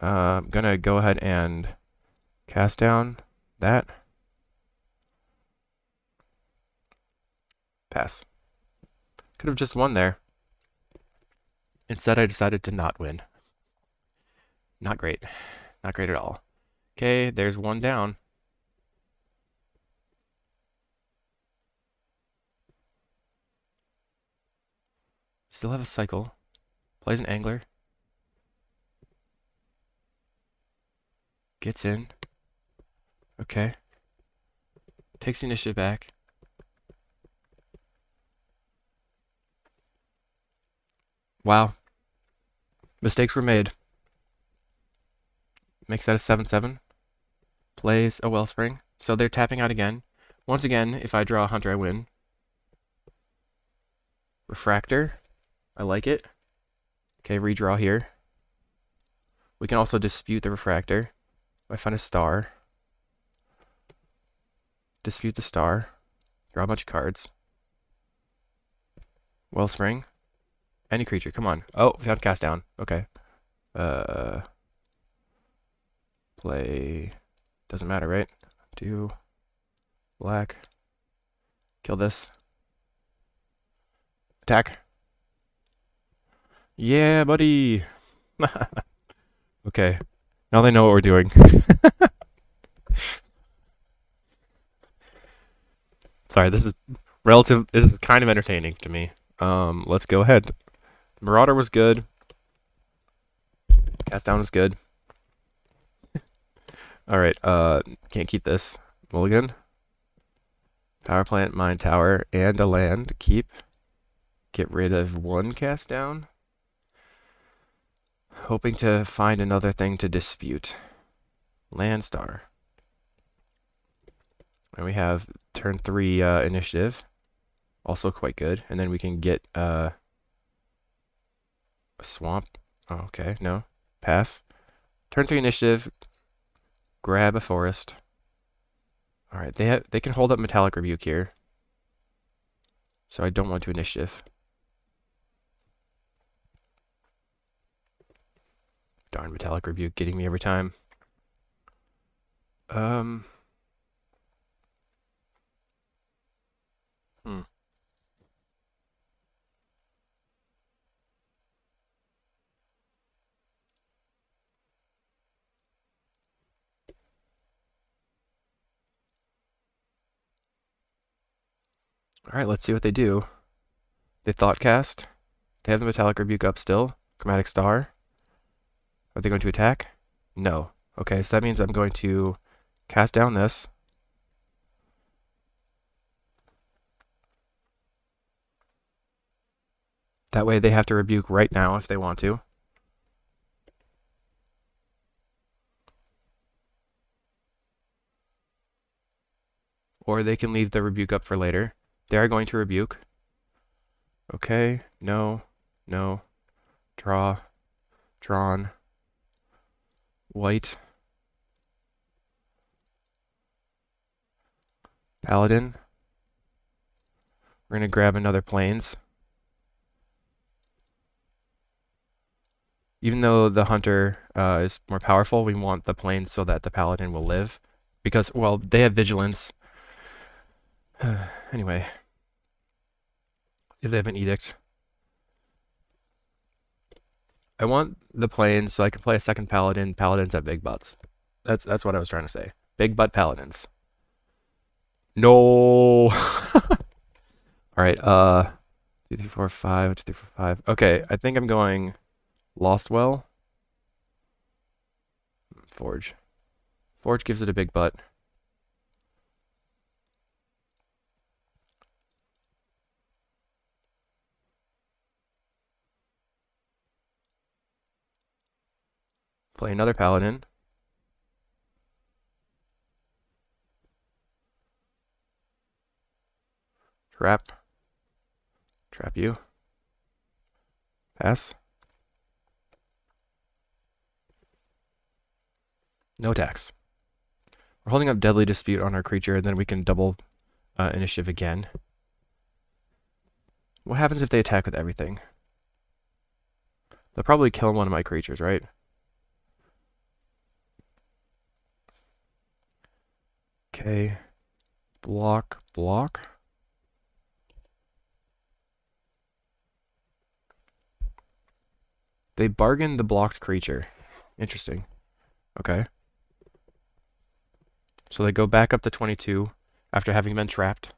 Speaker 1: I'm gonna go ahead and cast down that. Pass. Could have just won there. Instead, I decided to not win. Not great. Not great at all. Okay, there's one down. Still have a cycle. Plays an angler. Gets in. Okay. Takes the initiative back. Wow. Mistakes were made. Makes that a 7/7. Plays a Wellspring. So they're tapping out again. Once again, if I draw a Hunter, I win. Refractor. I like it. Okay, redraw here. We can also dispute the Refractor. If I find a star. Dispute the star. Draw a bunch of cards. Wellspring. Any creature, come on. Oh, found cast down. Okay. Play. Doesn't matter, right? Do black. Kill this. Attack. Yeah, buddy. Okay. Now they know what we're doing. Sorry, this is this is kind of entertaining to me. Let's go ahead. Marauder was good. Cast down was good. Alright, can't keep this. Mulligan. Power plant, mine tower, and a land. Keep. Get rid of one cast down. Hoping to find another thing to dispute. Land star. And we have turn 3 initiative. Also quite good. And then we can get a swamp. Oh, okay, no. Pass. Turn 3 initiative. Grab a forest. Alright, they can hold up Metallic Rebuke here. So I don't want to initiative. Darn, Metallic Rebuke getting me every time. Alright, let's see what they do. They Thoughtcast. They have the Metallic Rebuke up still. Chromatic Star. Are they going to attack? No. Okay, so that means I'm going to cast down this. That way they have to rebuke right now if they want to. Or they can leave the rebuke up for later. They are going to rebuke. Okay, no, no. Draw. Drawn. White. Paladin. We're going to grab another Plains. Even though the Hunter is more powerful, we want the Plains so that the Paladin will live. Because, well, they have Vigilance. Anyway. If they have an Edict. I want the Plains so I can play a second Paladin. Paladins have big butts. That's what I was trying to say. Big butt Paladins. No! Alright, 2, 3, 4, 5, 2, 3, 4, 5. Okay, I think I'm going Lost Well. Forge. Forge gives it a big butt. Play another Paladin. Trap. Trap you. Pass. No attacks. We're holding up Deadly Dispute on our creature, and then we can double initiative again. What happens if they attack with everything? They'll probably kill one of my creatures, right? Okay. Block, block. They bargained the blocked creature. Interesting. Okay. So they go back up to 22 after having been trapped.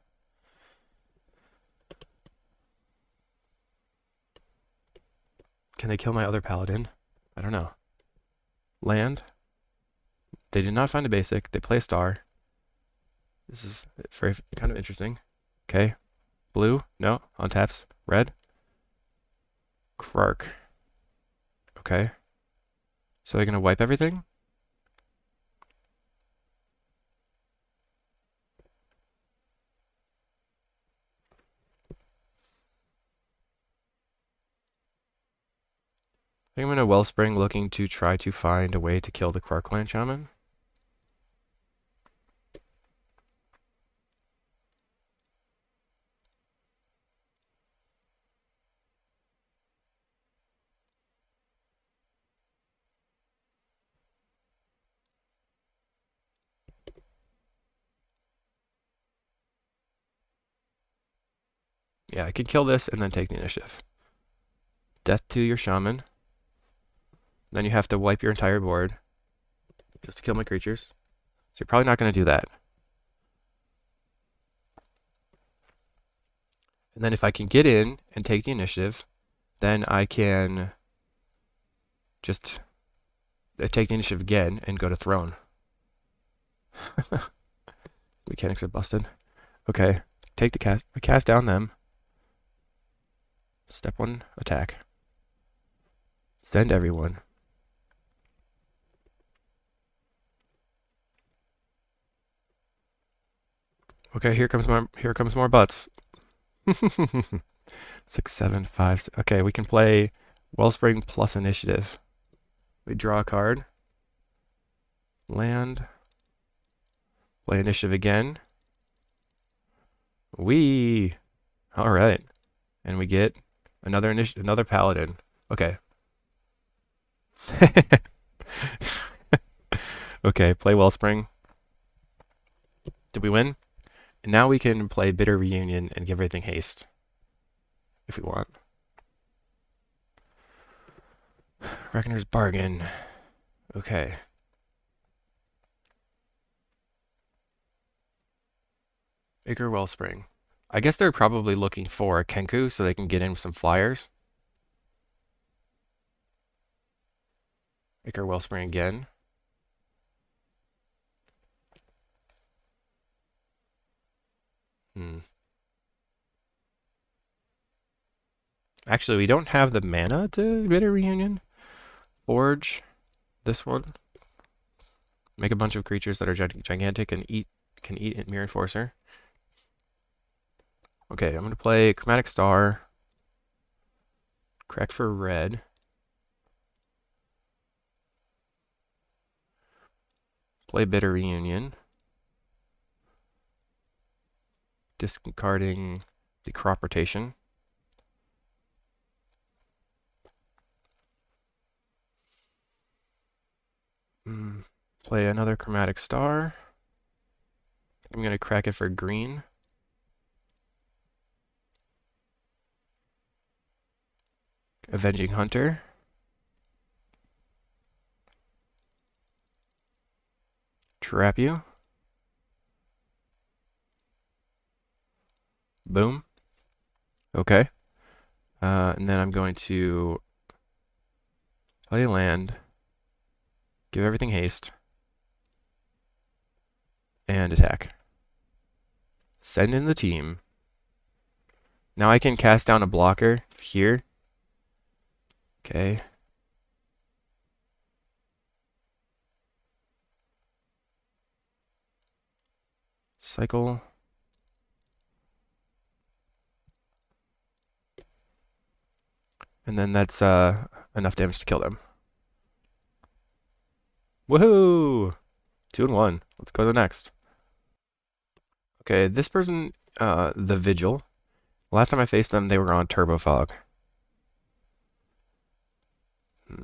Speaker 1: Can they kill my other paladin? I don't know. Land. They did not find a basic. They play a star. This is very kind of interesting. Okay. Blue. No. Untaps. Red. Krark. Okay. So they're going to wipe everything? I think I'm in a Wellspring looking to try to find a way to kill the Krark-Land Shaman. Yeah, I could kill this and then take the initiative. Death to your shaman. Then you have to wipe your entire board just to kill my creatures. So you're probably not going to do that. And then if I can get in and take the initiative, then I can just take the initiative again and go to throne. Mechanics are busted. Okay, take the cast. We cast down them. Step 1, attack. Send everyone. Okay, here comes more butts. 6, 7, 5. Okay, we can play Wellspring plus initiative. We draw a card. Land. Play initiative again. All right. And we get another paladin. Okay. Okay, play Wellspring. Did we win? And now we can play Bitter Reunion and give everything haste. If we want. Reckoner's Bargain. Okay. Bigger Wellspring. I guess they're probably looking for a Kenku so they can get in with some flyers. Bigger Wellspring again. Actually, we don't have the mana to Bitter Reunion. Forge. This one. Make a bunch of creatures that are gigantic and can eat Mirror Enforcer. Okay, I'm going to play Chromatic Star. Crack for red. Play Bitter Reunion. Discarding the Crop Rotation. Play another Chromatic Star. I'm going to crack it for green. Avenging Hunter. Trap you. Boom. Okay. And then I'm going to Play land. Give everything haste. And attack. Send in the team. Now I can cast down a blocker here. Okay. Cycle. And then that's enough damage to kill them. Woohoo! 2 and 1. Let's go to the next. Okay, this person, the Vigil. Last time I faced them, they were on Turbo Fog. So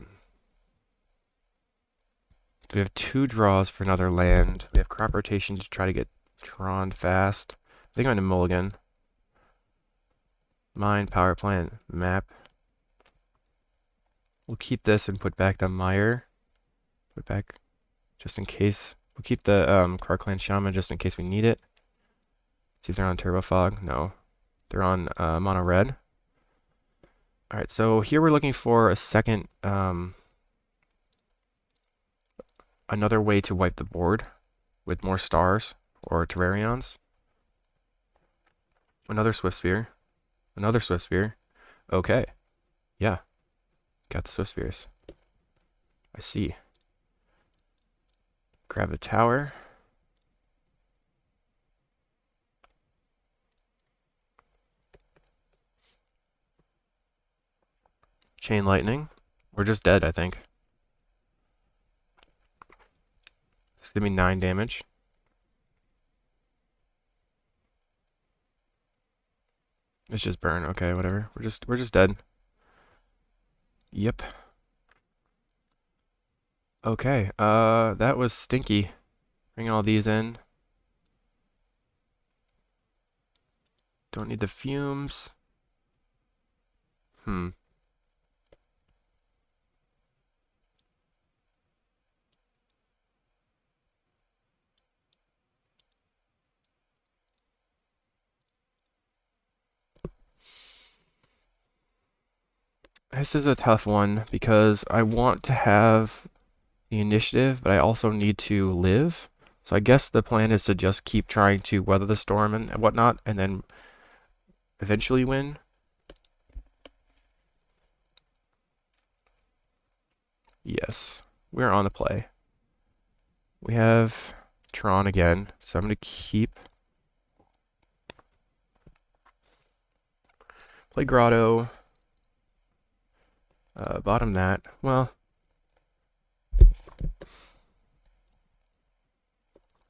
Speaker 1: we have 2 draws for another land. We have crop rotation to try to get Tron fast. I think I'm going to mulligan. Mine, power plant, map. We'll keep this and put back the Mire. Put back just in case. We'll keep the Krark-Clan Shaman just in case we need it. See if they're on Turbo Fog. No. They're on mono red. Alright, so here we're looking for a second, another way to wipe the board with more stars or Terrarions. Another Swiftspear. Another Swiftspear. Okay. Yeah. Got the Swiftspears. I see. Grab a tower. Chain lightning. We're just dead, I think. It's gonna be 9 damage. It's just burn. Okay, whatever. We're just dead. Yep. Okay. That was stinky. Bring all these in. Don't need the fumes. This is a tough one because I want to have the initiative, but I also need to live. So I guess the plan is to just keep trying to weather the storm and whatnot, and then eventually win. Yes, we're on the play. We have Tron again, so I'm going to keep. Play Grotto. Bottom that. Well, I'm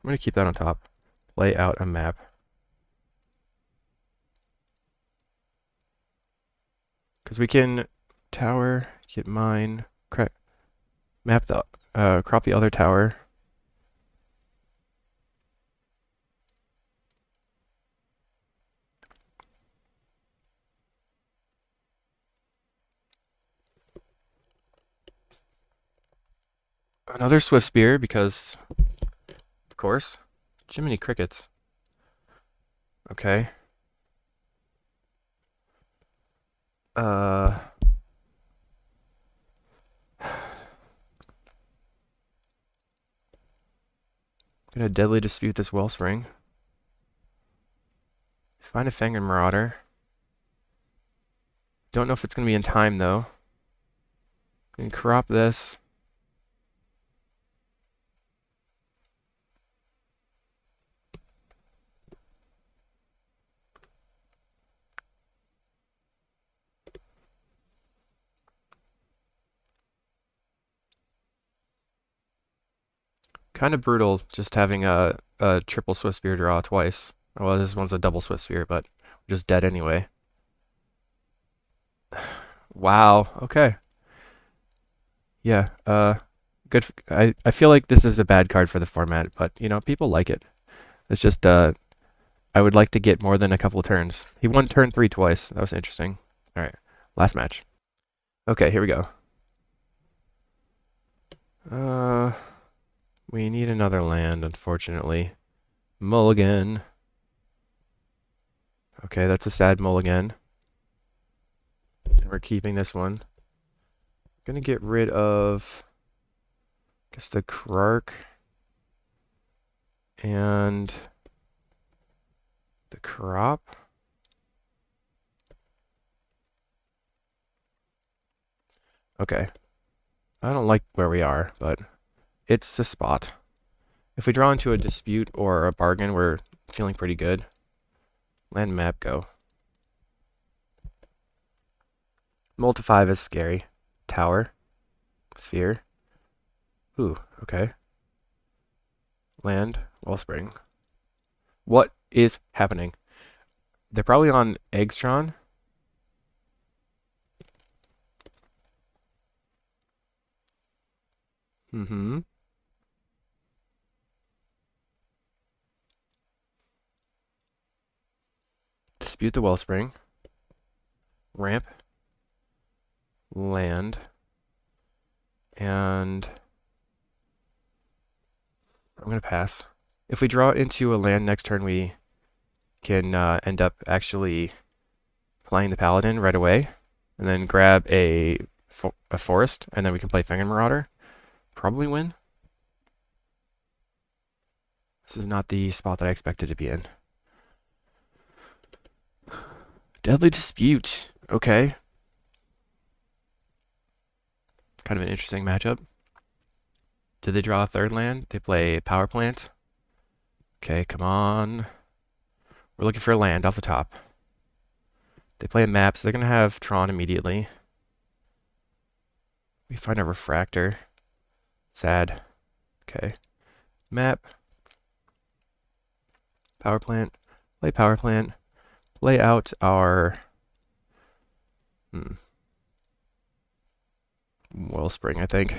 Speaker 1: going to keep that on top. Play out a map. Because we can tower, get mine, map the, crop the other tower. Another Swiftspear because, of course, Jiminy Crickets. Okay. Gonna deadly dispute this Wellspring. Find a Fangren Marauder. Don't know if it's gonna be in time though. Gonna crop this. Kind of brutal just having a triple Swiftspear draw twice. Well, this one's a double Swiftspear, but we're just dead anyway. Wow, okay. Yeah, good. I feel like this is a bad card for the format, but, you know, people like it. It's just, I would like to get more than a couple turns. He won turn 3 twice. That was interesting. All right, last match. Okay, here we go. We need another land, unfortunately. Mulligan. Okay, that's a sad mulligan. We're keeping this one. Gonna get rid of, I guess, the Krark and the Crop. Okay. I don't like where we are, but it's a spot. If we draw into a dispute or a bargain, we're feeling pretty good. Land map, go. Multi-5 is scary. Tower. Sphere. Ooh, okay. Land. Wellspring. What is happening? They're probably on Eggstron. Mm-hmm. Dispute the Wellspring. Ramp. Land. And I'm going to pass. If we draw into a land next turn, we can end up actually playing the Paladin right away. And then grab a forest, and then we can play Fengen Marauder. Probably win. This is not the spot that I expected to be in. Deadly Dispute. Okay. Kind of an interesting matchup. Did they draw a third land? They play Power Plant. Okay, come on. We're looking for a land off the top. They play a map, so they're going to have Tron immediately. We find a Refractor. Sad. Okay. Map. Power Plant. Play Power Plant. Play out our Wellspring, I think.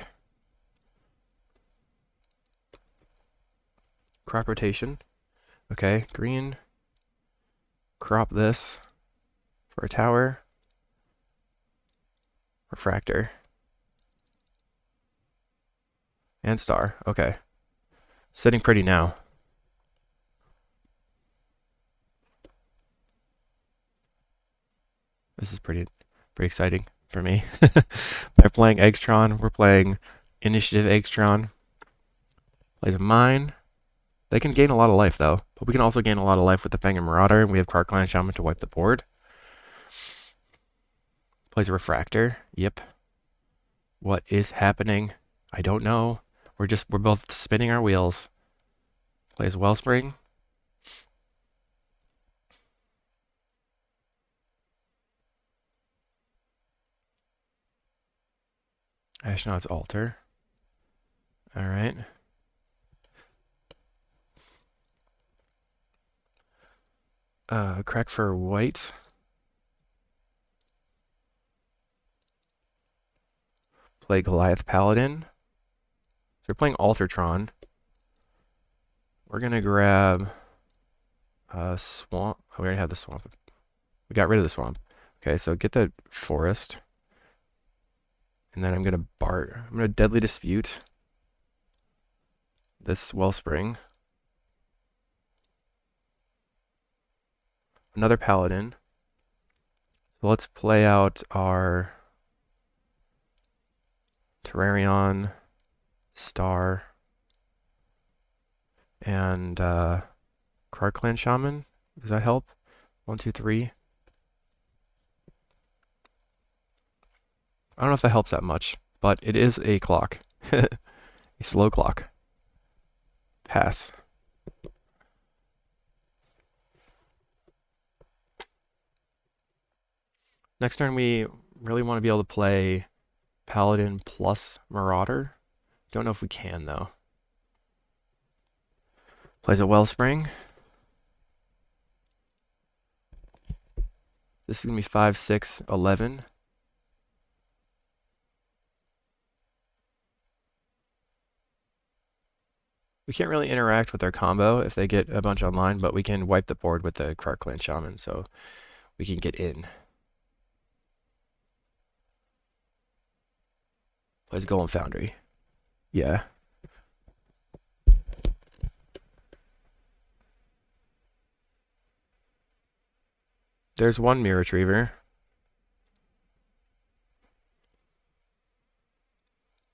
Speaker 1: Crop rotation. Okay, green. Crop this for a tower. Refractor. And star. Okay. Sitting pretty now. This is pretty exciting for me. They're playing Eggstron. We're playing Initiative Eggstron. Plays a mine. They can gain a lot of life, though. But we can also gain a lot of life with the Fengen Marauder, and we have Krark Shaman to wipe the board. Plays a Refractor. Yep. What is happening? I don't know. We're both spinning our wheels. Plays Wellspring. Ashnod's Altar. Alright. Crack for white. Play Goliath Paladin. So we're playing Altertron. We're gonna grab Swamp. Oh, we already have the Swamp. We got rid of the Swamp. Okay, so get the Forest. And then I'm gonna Deadly Dispute this Wellspring. Another Paladin. So let's play out our Terrarion, Star, and Krark Shaman. Does that help? 1, 2, 3. I don't know if that helps that much, but it is a clock. A slow clock. Pass. Next turn, we really want to be able to play Paladin plus Marauder. Don't know if we can, though. Plays a Wellspring. This is going to be 5, 6, 11. We can't really interact with their combo if they get a bunch online, but we can wipe the board with the Krark Shaman, so we can get in. Plays Golem Foundry. Yeah. There's one Mirror Retriever.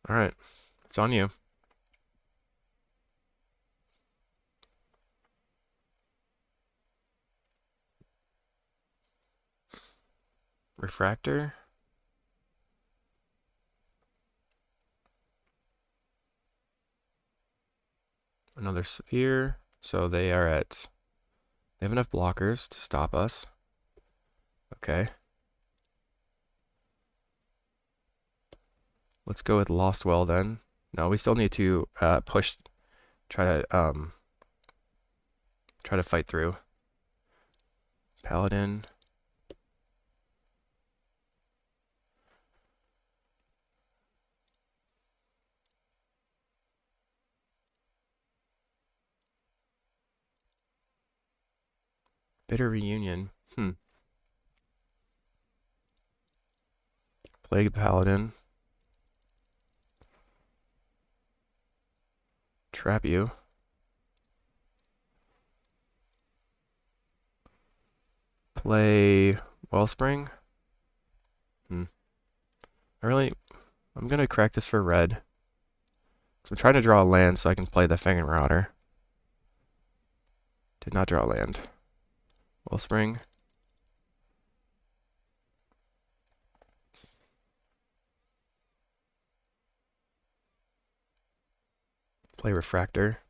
Speaker 1: Alright, it's on you. Refractor. Another sphere. So they are at... They have enough blockers to stop us. Okay. Let's go with Lost Well then. No, we still need to push... Try to fight through. Paladin. Bitter Reunion. Plague Paladin. Trap you. Play Wellspring. I'm gonna crack this for red. So I'm trying to draw a land so I can play the Fang and Marauder. Did not draw a land. Wellspring. Play Refractor.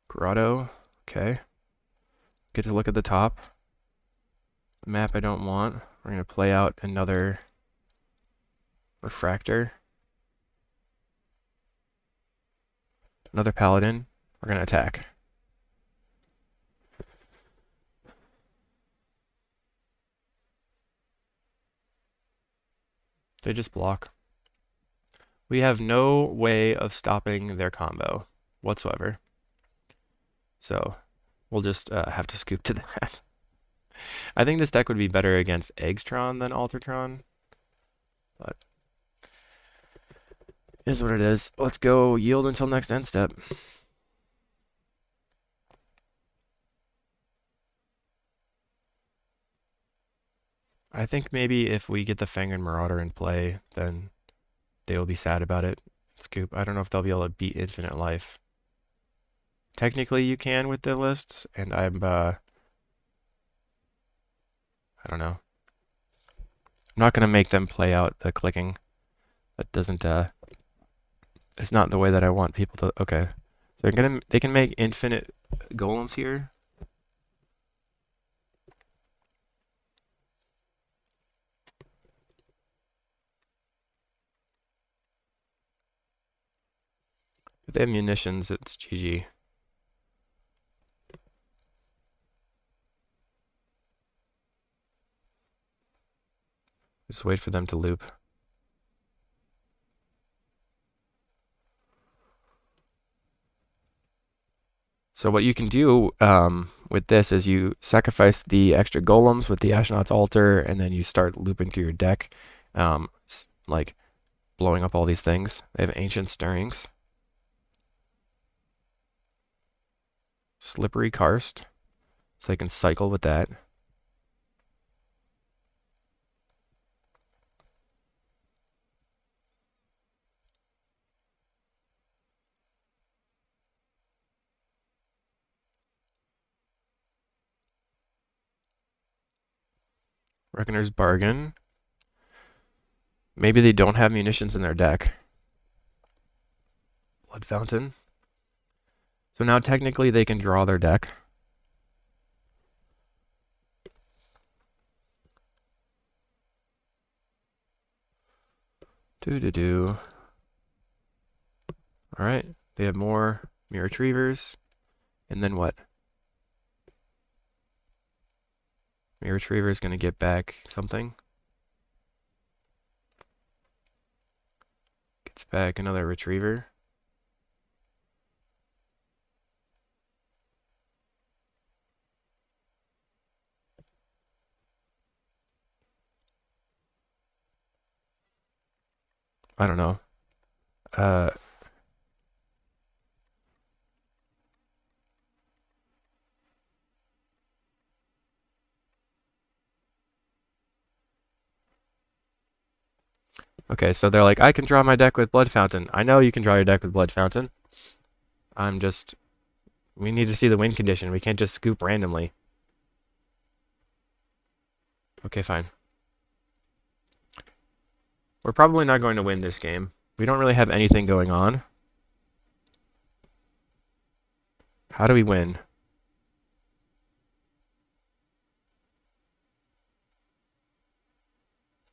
Speaker 1: Grotto. Okay. Get to look at the top. The map I don't want. We're going to play out another Refractor. Another Paladin. We're going to attack. They just block. We have no way of stopping their combo whatsoever. So we'll just have to scoop to that. I think this deck would be better against Eggstron than Altertron. But it is what it is. Let's go yield until next end step. I think maybe if we get the Fang and Marauder in play, then they will be sad about it. Scoop. I don't know if they'll be able to beat Infinite Life. Technically, you can with the lists, and I don't know. I'm not gonna make them play out the clicking. That doesn't. It's not the way that I want people to. Okay, so they can make infinite golems here. If they have munitions, it's GG. Just wait for them to loop. So what you can do with this is you sacrifice the extra golems with the Astronaut's Altar, and then you start looping through your deck, like blowing up all these things. They have Ancient Stirrings. Slippery Karst, so they can cycle with that. Reckoner's Bargain. Maybe they don't have munitions in their deck. Blood Fountain. So now technically they can draw their deck. Do. Alright, they have more Mirror Retrievers. And then what? Mirror Retriever is going to get back something. Gets back another Retriever. I don't know. Okay, so they're like, I can draw my deck with Blood Fountain. I know you can draw your deck with Blood Fountain. We need to see the win condition. We can't just scoop randomly. Okay, fine. We're probably not going to win this game. We don't really have anything going on. How do we win?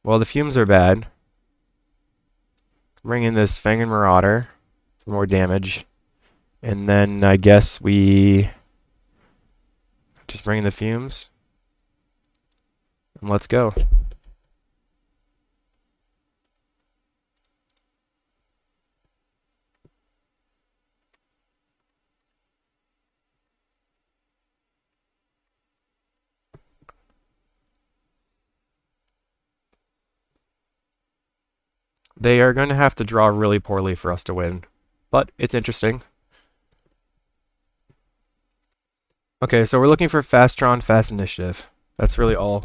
Speaker 1: Well, the fumes are bad. Bring in this Fangren Marauder for more damage. And then I guess we just bring in the fumes. And let's go. They are going to have to draw really poorly for us to win. But it's interesting. Okay, so we're looking for fast Tron, fast initiative. That's really all.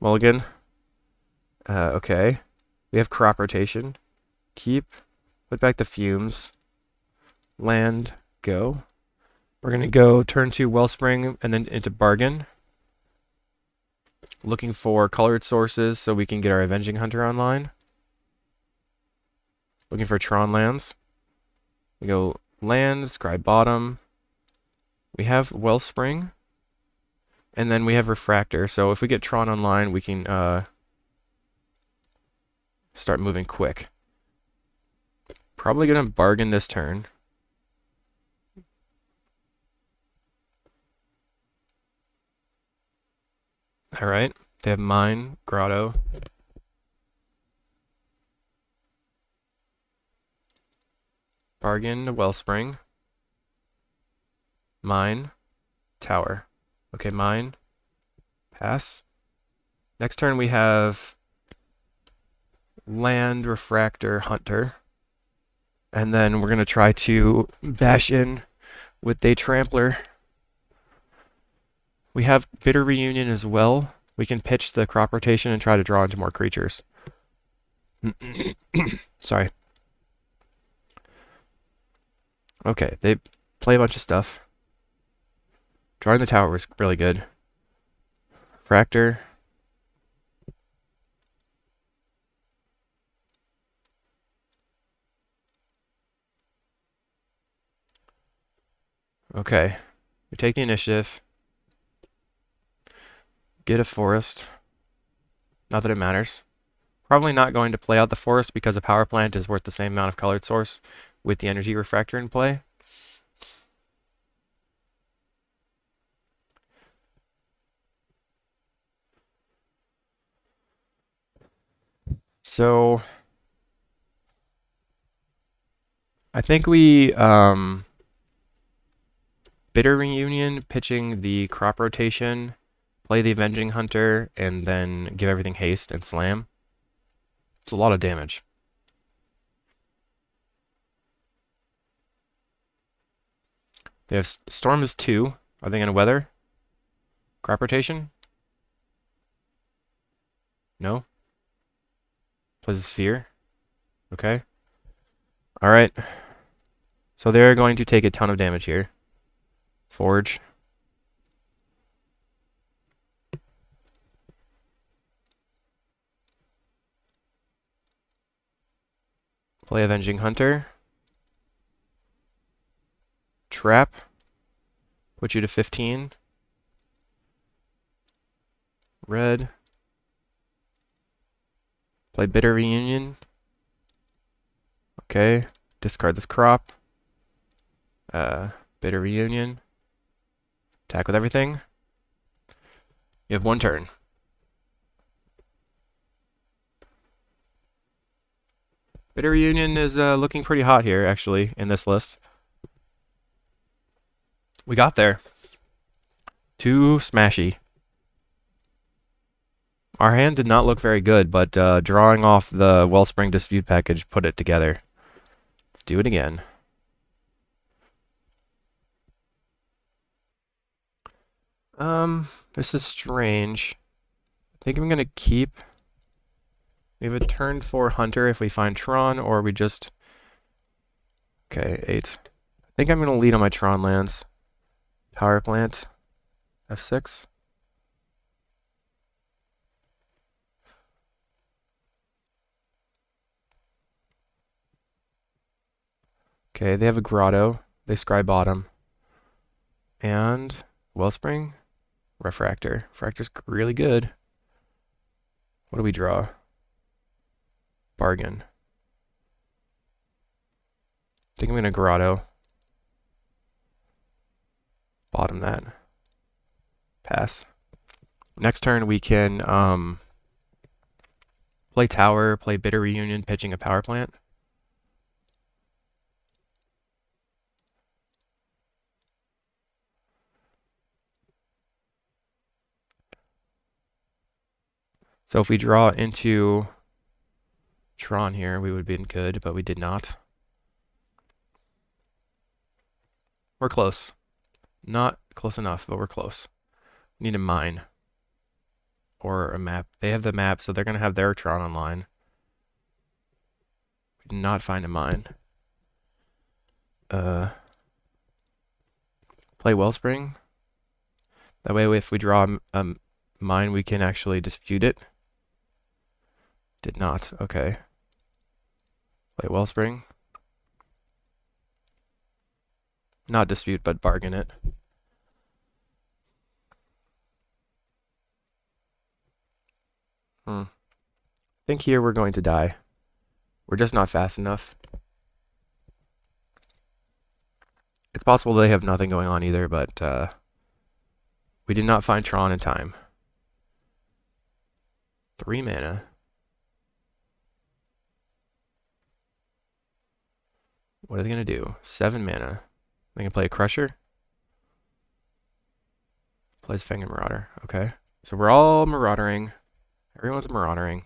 Speaker 1: Mulligan. Okay. We have crop rotation. Keep. Put back the fumes. Land. Go. We're going to go turn 2 Wellspring and then into Bargain. Looking for colored sources so we can get our Avenging Hunter online. Looking for Tron lands. We go land, scribe bottom. We have Wellspring. And then we have Refractor. So if we get Tron online, we can start moving quick. Probably going to bargain this turn. Alright. They have Mine, Grotto. Bargain, Wellspring. Mine, Tower. Okay, Mine. Pass. Next turn we have Land, Refractor, Hunter. And then we're going to try to bash in with Day Trampler. We have Bitter Reunion as well. We can pitch the crop rotation and try to draw into more creatures. Sorry. Okay, they play a bunch of stuff. Drawing the tower was really good. Fractor. Okay. We take the initiative. Get a forest. Not that it matters. Probably not going to play out the forest because a power plant is worth the same amount of colored source with the energy refractor in play. So I think we Bitter Reunion, pitching the crop rotation, play the Avenging Hunter, and then give everything haste and slam. It's a lot of damage. They have Storm is 2. Are they going to weather? Crop rotation? No? Plays a Sphere? Okay. Alright. So they're going to take a ton of damage here. Forge. Play Avenging Hunter. Trap. Put you to 15. Red. Play Bitter Reunion. Okay. Discard this crop. Bitter Reunion. Attack with everything. You have 1 turn. Bitter Reunion is looking pretty hot here, actually, in this list. We got there. 2 smashy. Our hand did not look very good, but drawing off the Wellspring Dispute package put it together. Let's do it again. This is strange. I think I'm gonna keep We have a turn 4 Hunter if we find Tron, or we just... Okay, 8. I think I'm going to lead on my Tron lands. Power plant. F6. Okay, they have a Grotto. They scry bottom. And Wellspring. Refractor. Refractor's really good. What do we draw? Bargain. I think I'm going to Grotto. Bottom that. Pass. Next turn we can play Tower, play Bitter Reunion, pitching a power plant. So if we draw into Tron here, we would have been good, but we did not. We're close. Not close enough, but we're close. We need a mine. Or a map. They have the map, so they're going to have their Tron online. We did not find a mine. Play Wellspring. That way, if we draw a mine, we can actually dispute it. Did not. Okay. Play Wellspring. Not dispute, but bargain it. I think here we're going to die. We're just not fast enough. It's possible they have nothing going on either, but we did not find Tron in time. 3 mana. What are they going to do? 7 mana. They can play a Crusher. Plays Fang and Marauder. Okay. So we're all maraudering. Everyone's maraudering.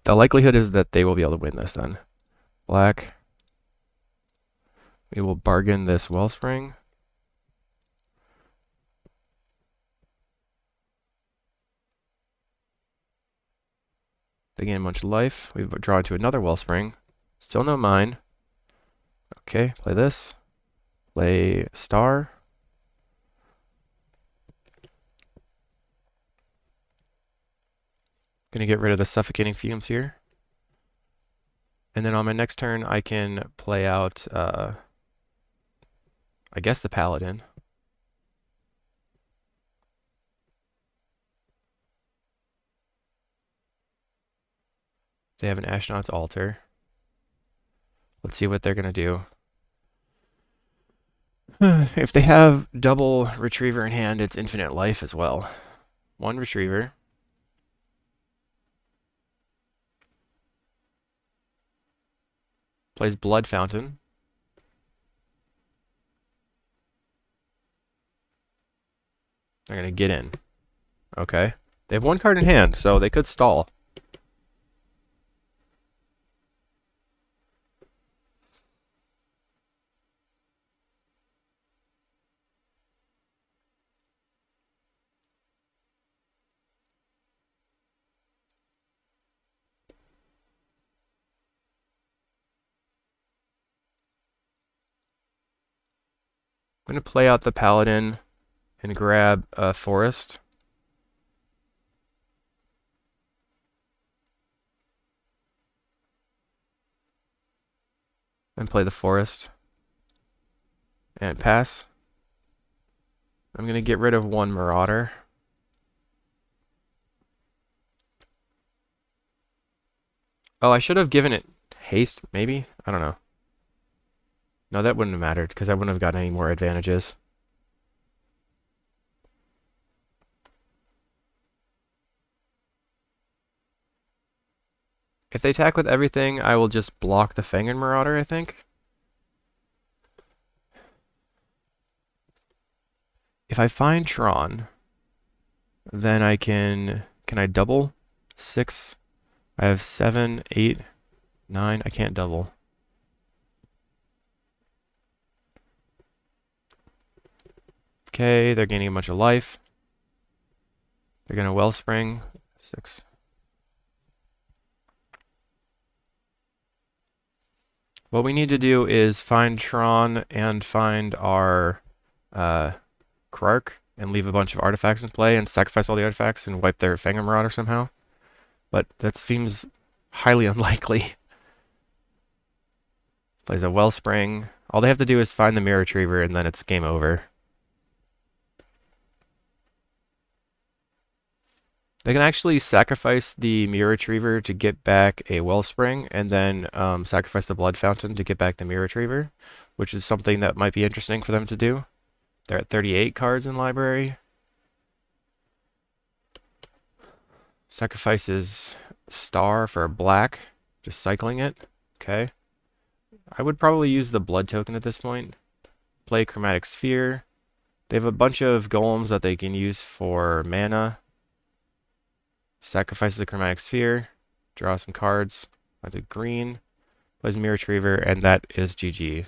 Speaker 1: The likelihood is that they will be able to win this then. Black. We will bargain this Wellspring. They gain a bunch of life. We draw into another Wellspring. Still no mine. Okay, play this. Play Star. Gonna get rid of the Suffocating Fumes here. And then on my next turn, I can play out, I guess the Paladin. They have an Astronaut's Altar. Let's see what they're going to do. If they have double Retriever in hand, it's infinite life as well. 1 Retriever. Plays Blood Fountain. They're going to get in. Okay. They have 1 card in hand, so they could stall. I'm going to play out the Paladin and grab a Forest. And play the Forest. And pass. I'm going to get rid of 1 Marauder. Oh, I should have given it haste, maybe? I don't know. No, that wouldn't have mattered, because I wouldn't have gotten any more advantages. If they attack with everything, I will just block the Fangren Marauder, I think. If I find Tron, then I can... Can I double? 6. I have 7, 8, 9. I can't double. Okay, they're gaining a bunch of life. They're going to Wellspring. 6. What we need to do is find Tron and find our Krark and leave a bunch of artifacts in play and sacrifice all the artifacts and wipe their Fangor Marauder somehow. But that seems highly unlikely. Plays a Wellspring. All they have to do is find the Mirror Retriever and then it's game over. They can actually sacrifice the Mirror Retriever to get back a Wellspring, and then sacrifice the Blood Fountain to get back the Mirror Retriever, which is something that might be interesting for them to do. They're at 38 cards in library. Sacrifices Star for black, just cycling it. Okay. I would probably use the Blood token at this point. Play Chromatic Sphere. They have a bunch of golems that they can use for mana. Sacrifices the Chromatic Sphere, draw some cards, plays a green, plays Mirror Retriever, and that is GG.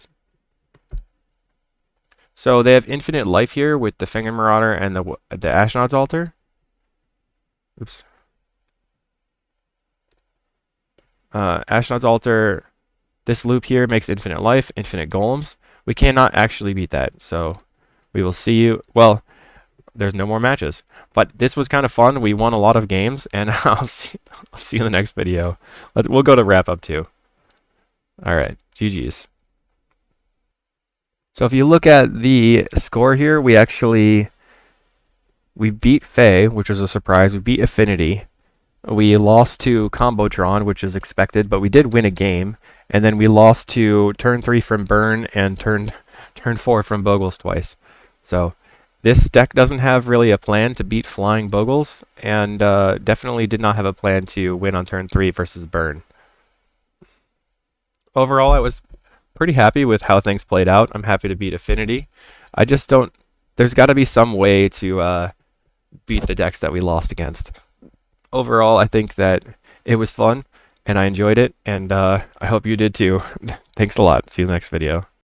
Speaker 1: So they have infinite life here with the Fangor Marauder and the Ashnod's Altar. Oops. Ashnod's Altar, this loop here makes infinite life, infinite golems. We cannot actually beat that, so we will see you. Well, there's no more matches. But this was kind of fun. We won a lot of games, and I'll see you in the next video. We'll go to wrap up too. All right, GG's. So if you look at the score here, we beat Fae, which was a surprise. We beat Affinity. We lost to Combo Tron, which is expected, but we did win a game. And then we lost to turn 3 from Burn and turn 4 from Bogles twice. So this deck doesn't have really a plan to beat Flying Bogles, and definitely did not have a plan to win on turn 3 versus Burn. Overall, I was pretty happy with how things played out. I'm happy to beat Affinity. I just don't... There's got to be some way to beat the decks that we lost against. Overall, I think that it was fun, and I enjoyed it, and I hope you did too. Thanks a lot. See you in the next video.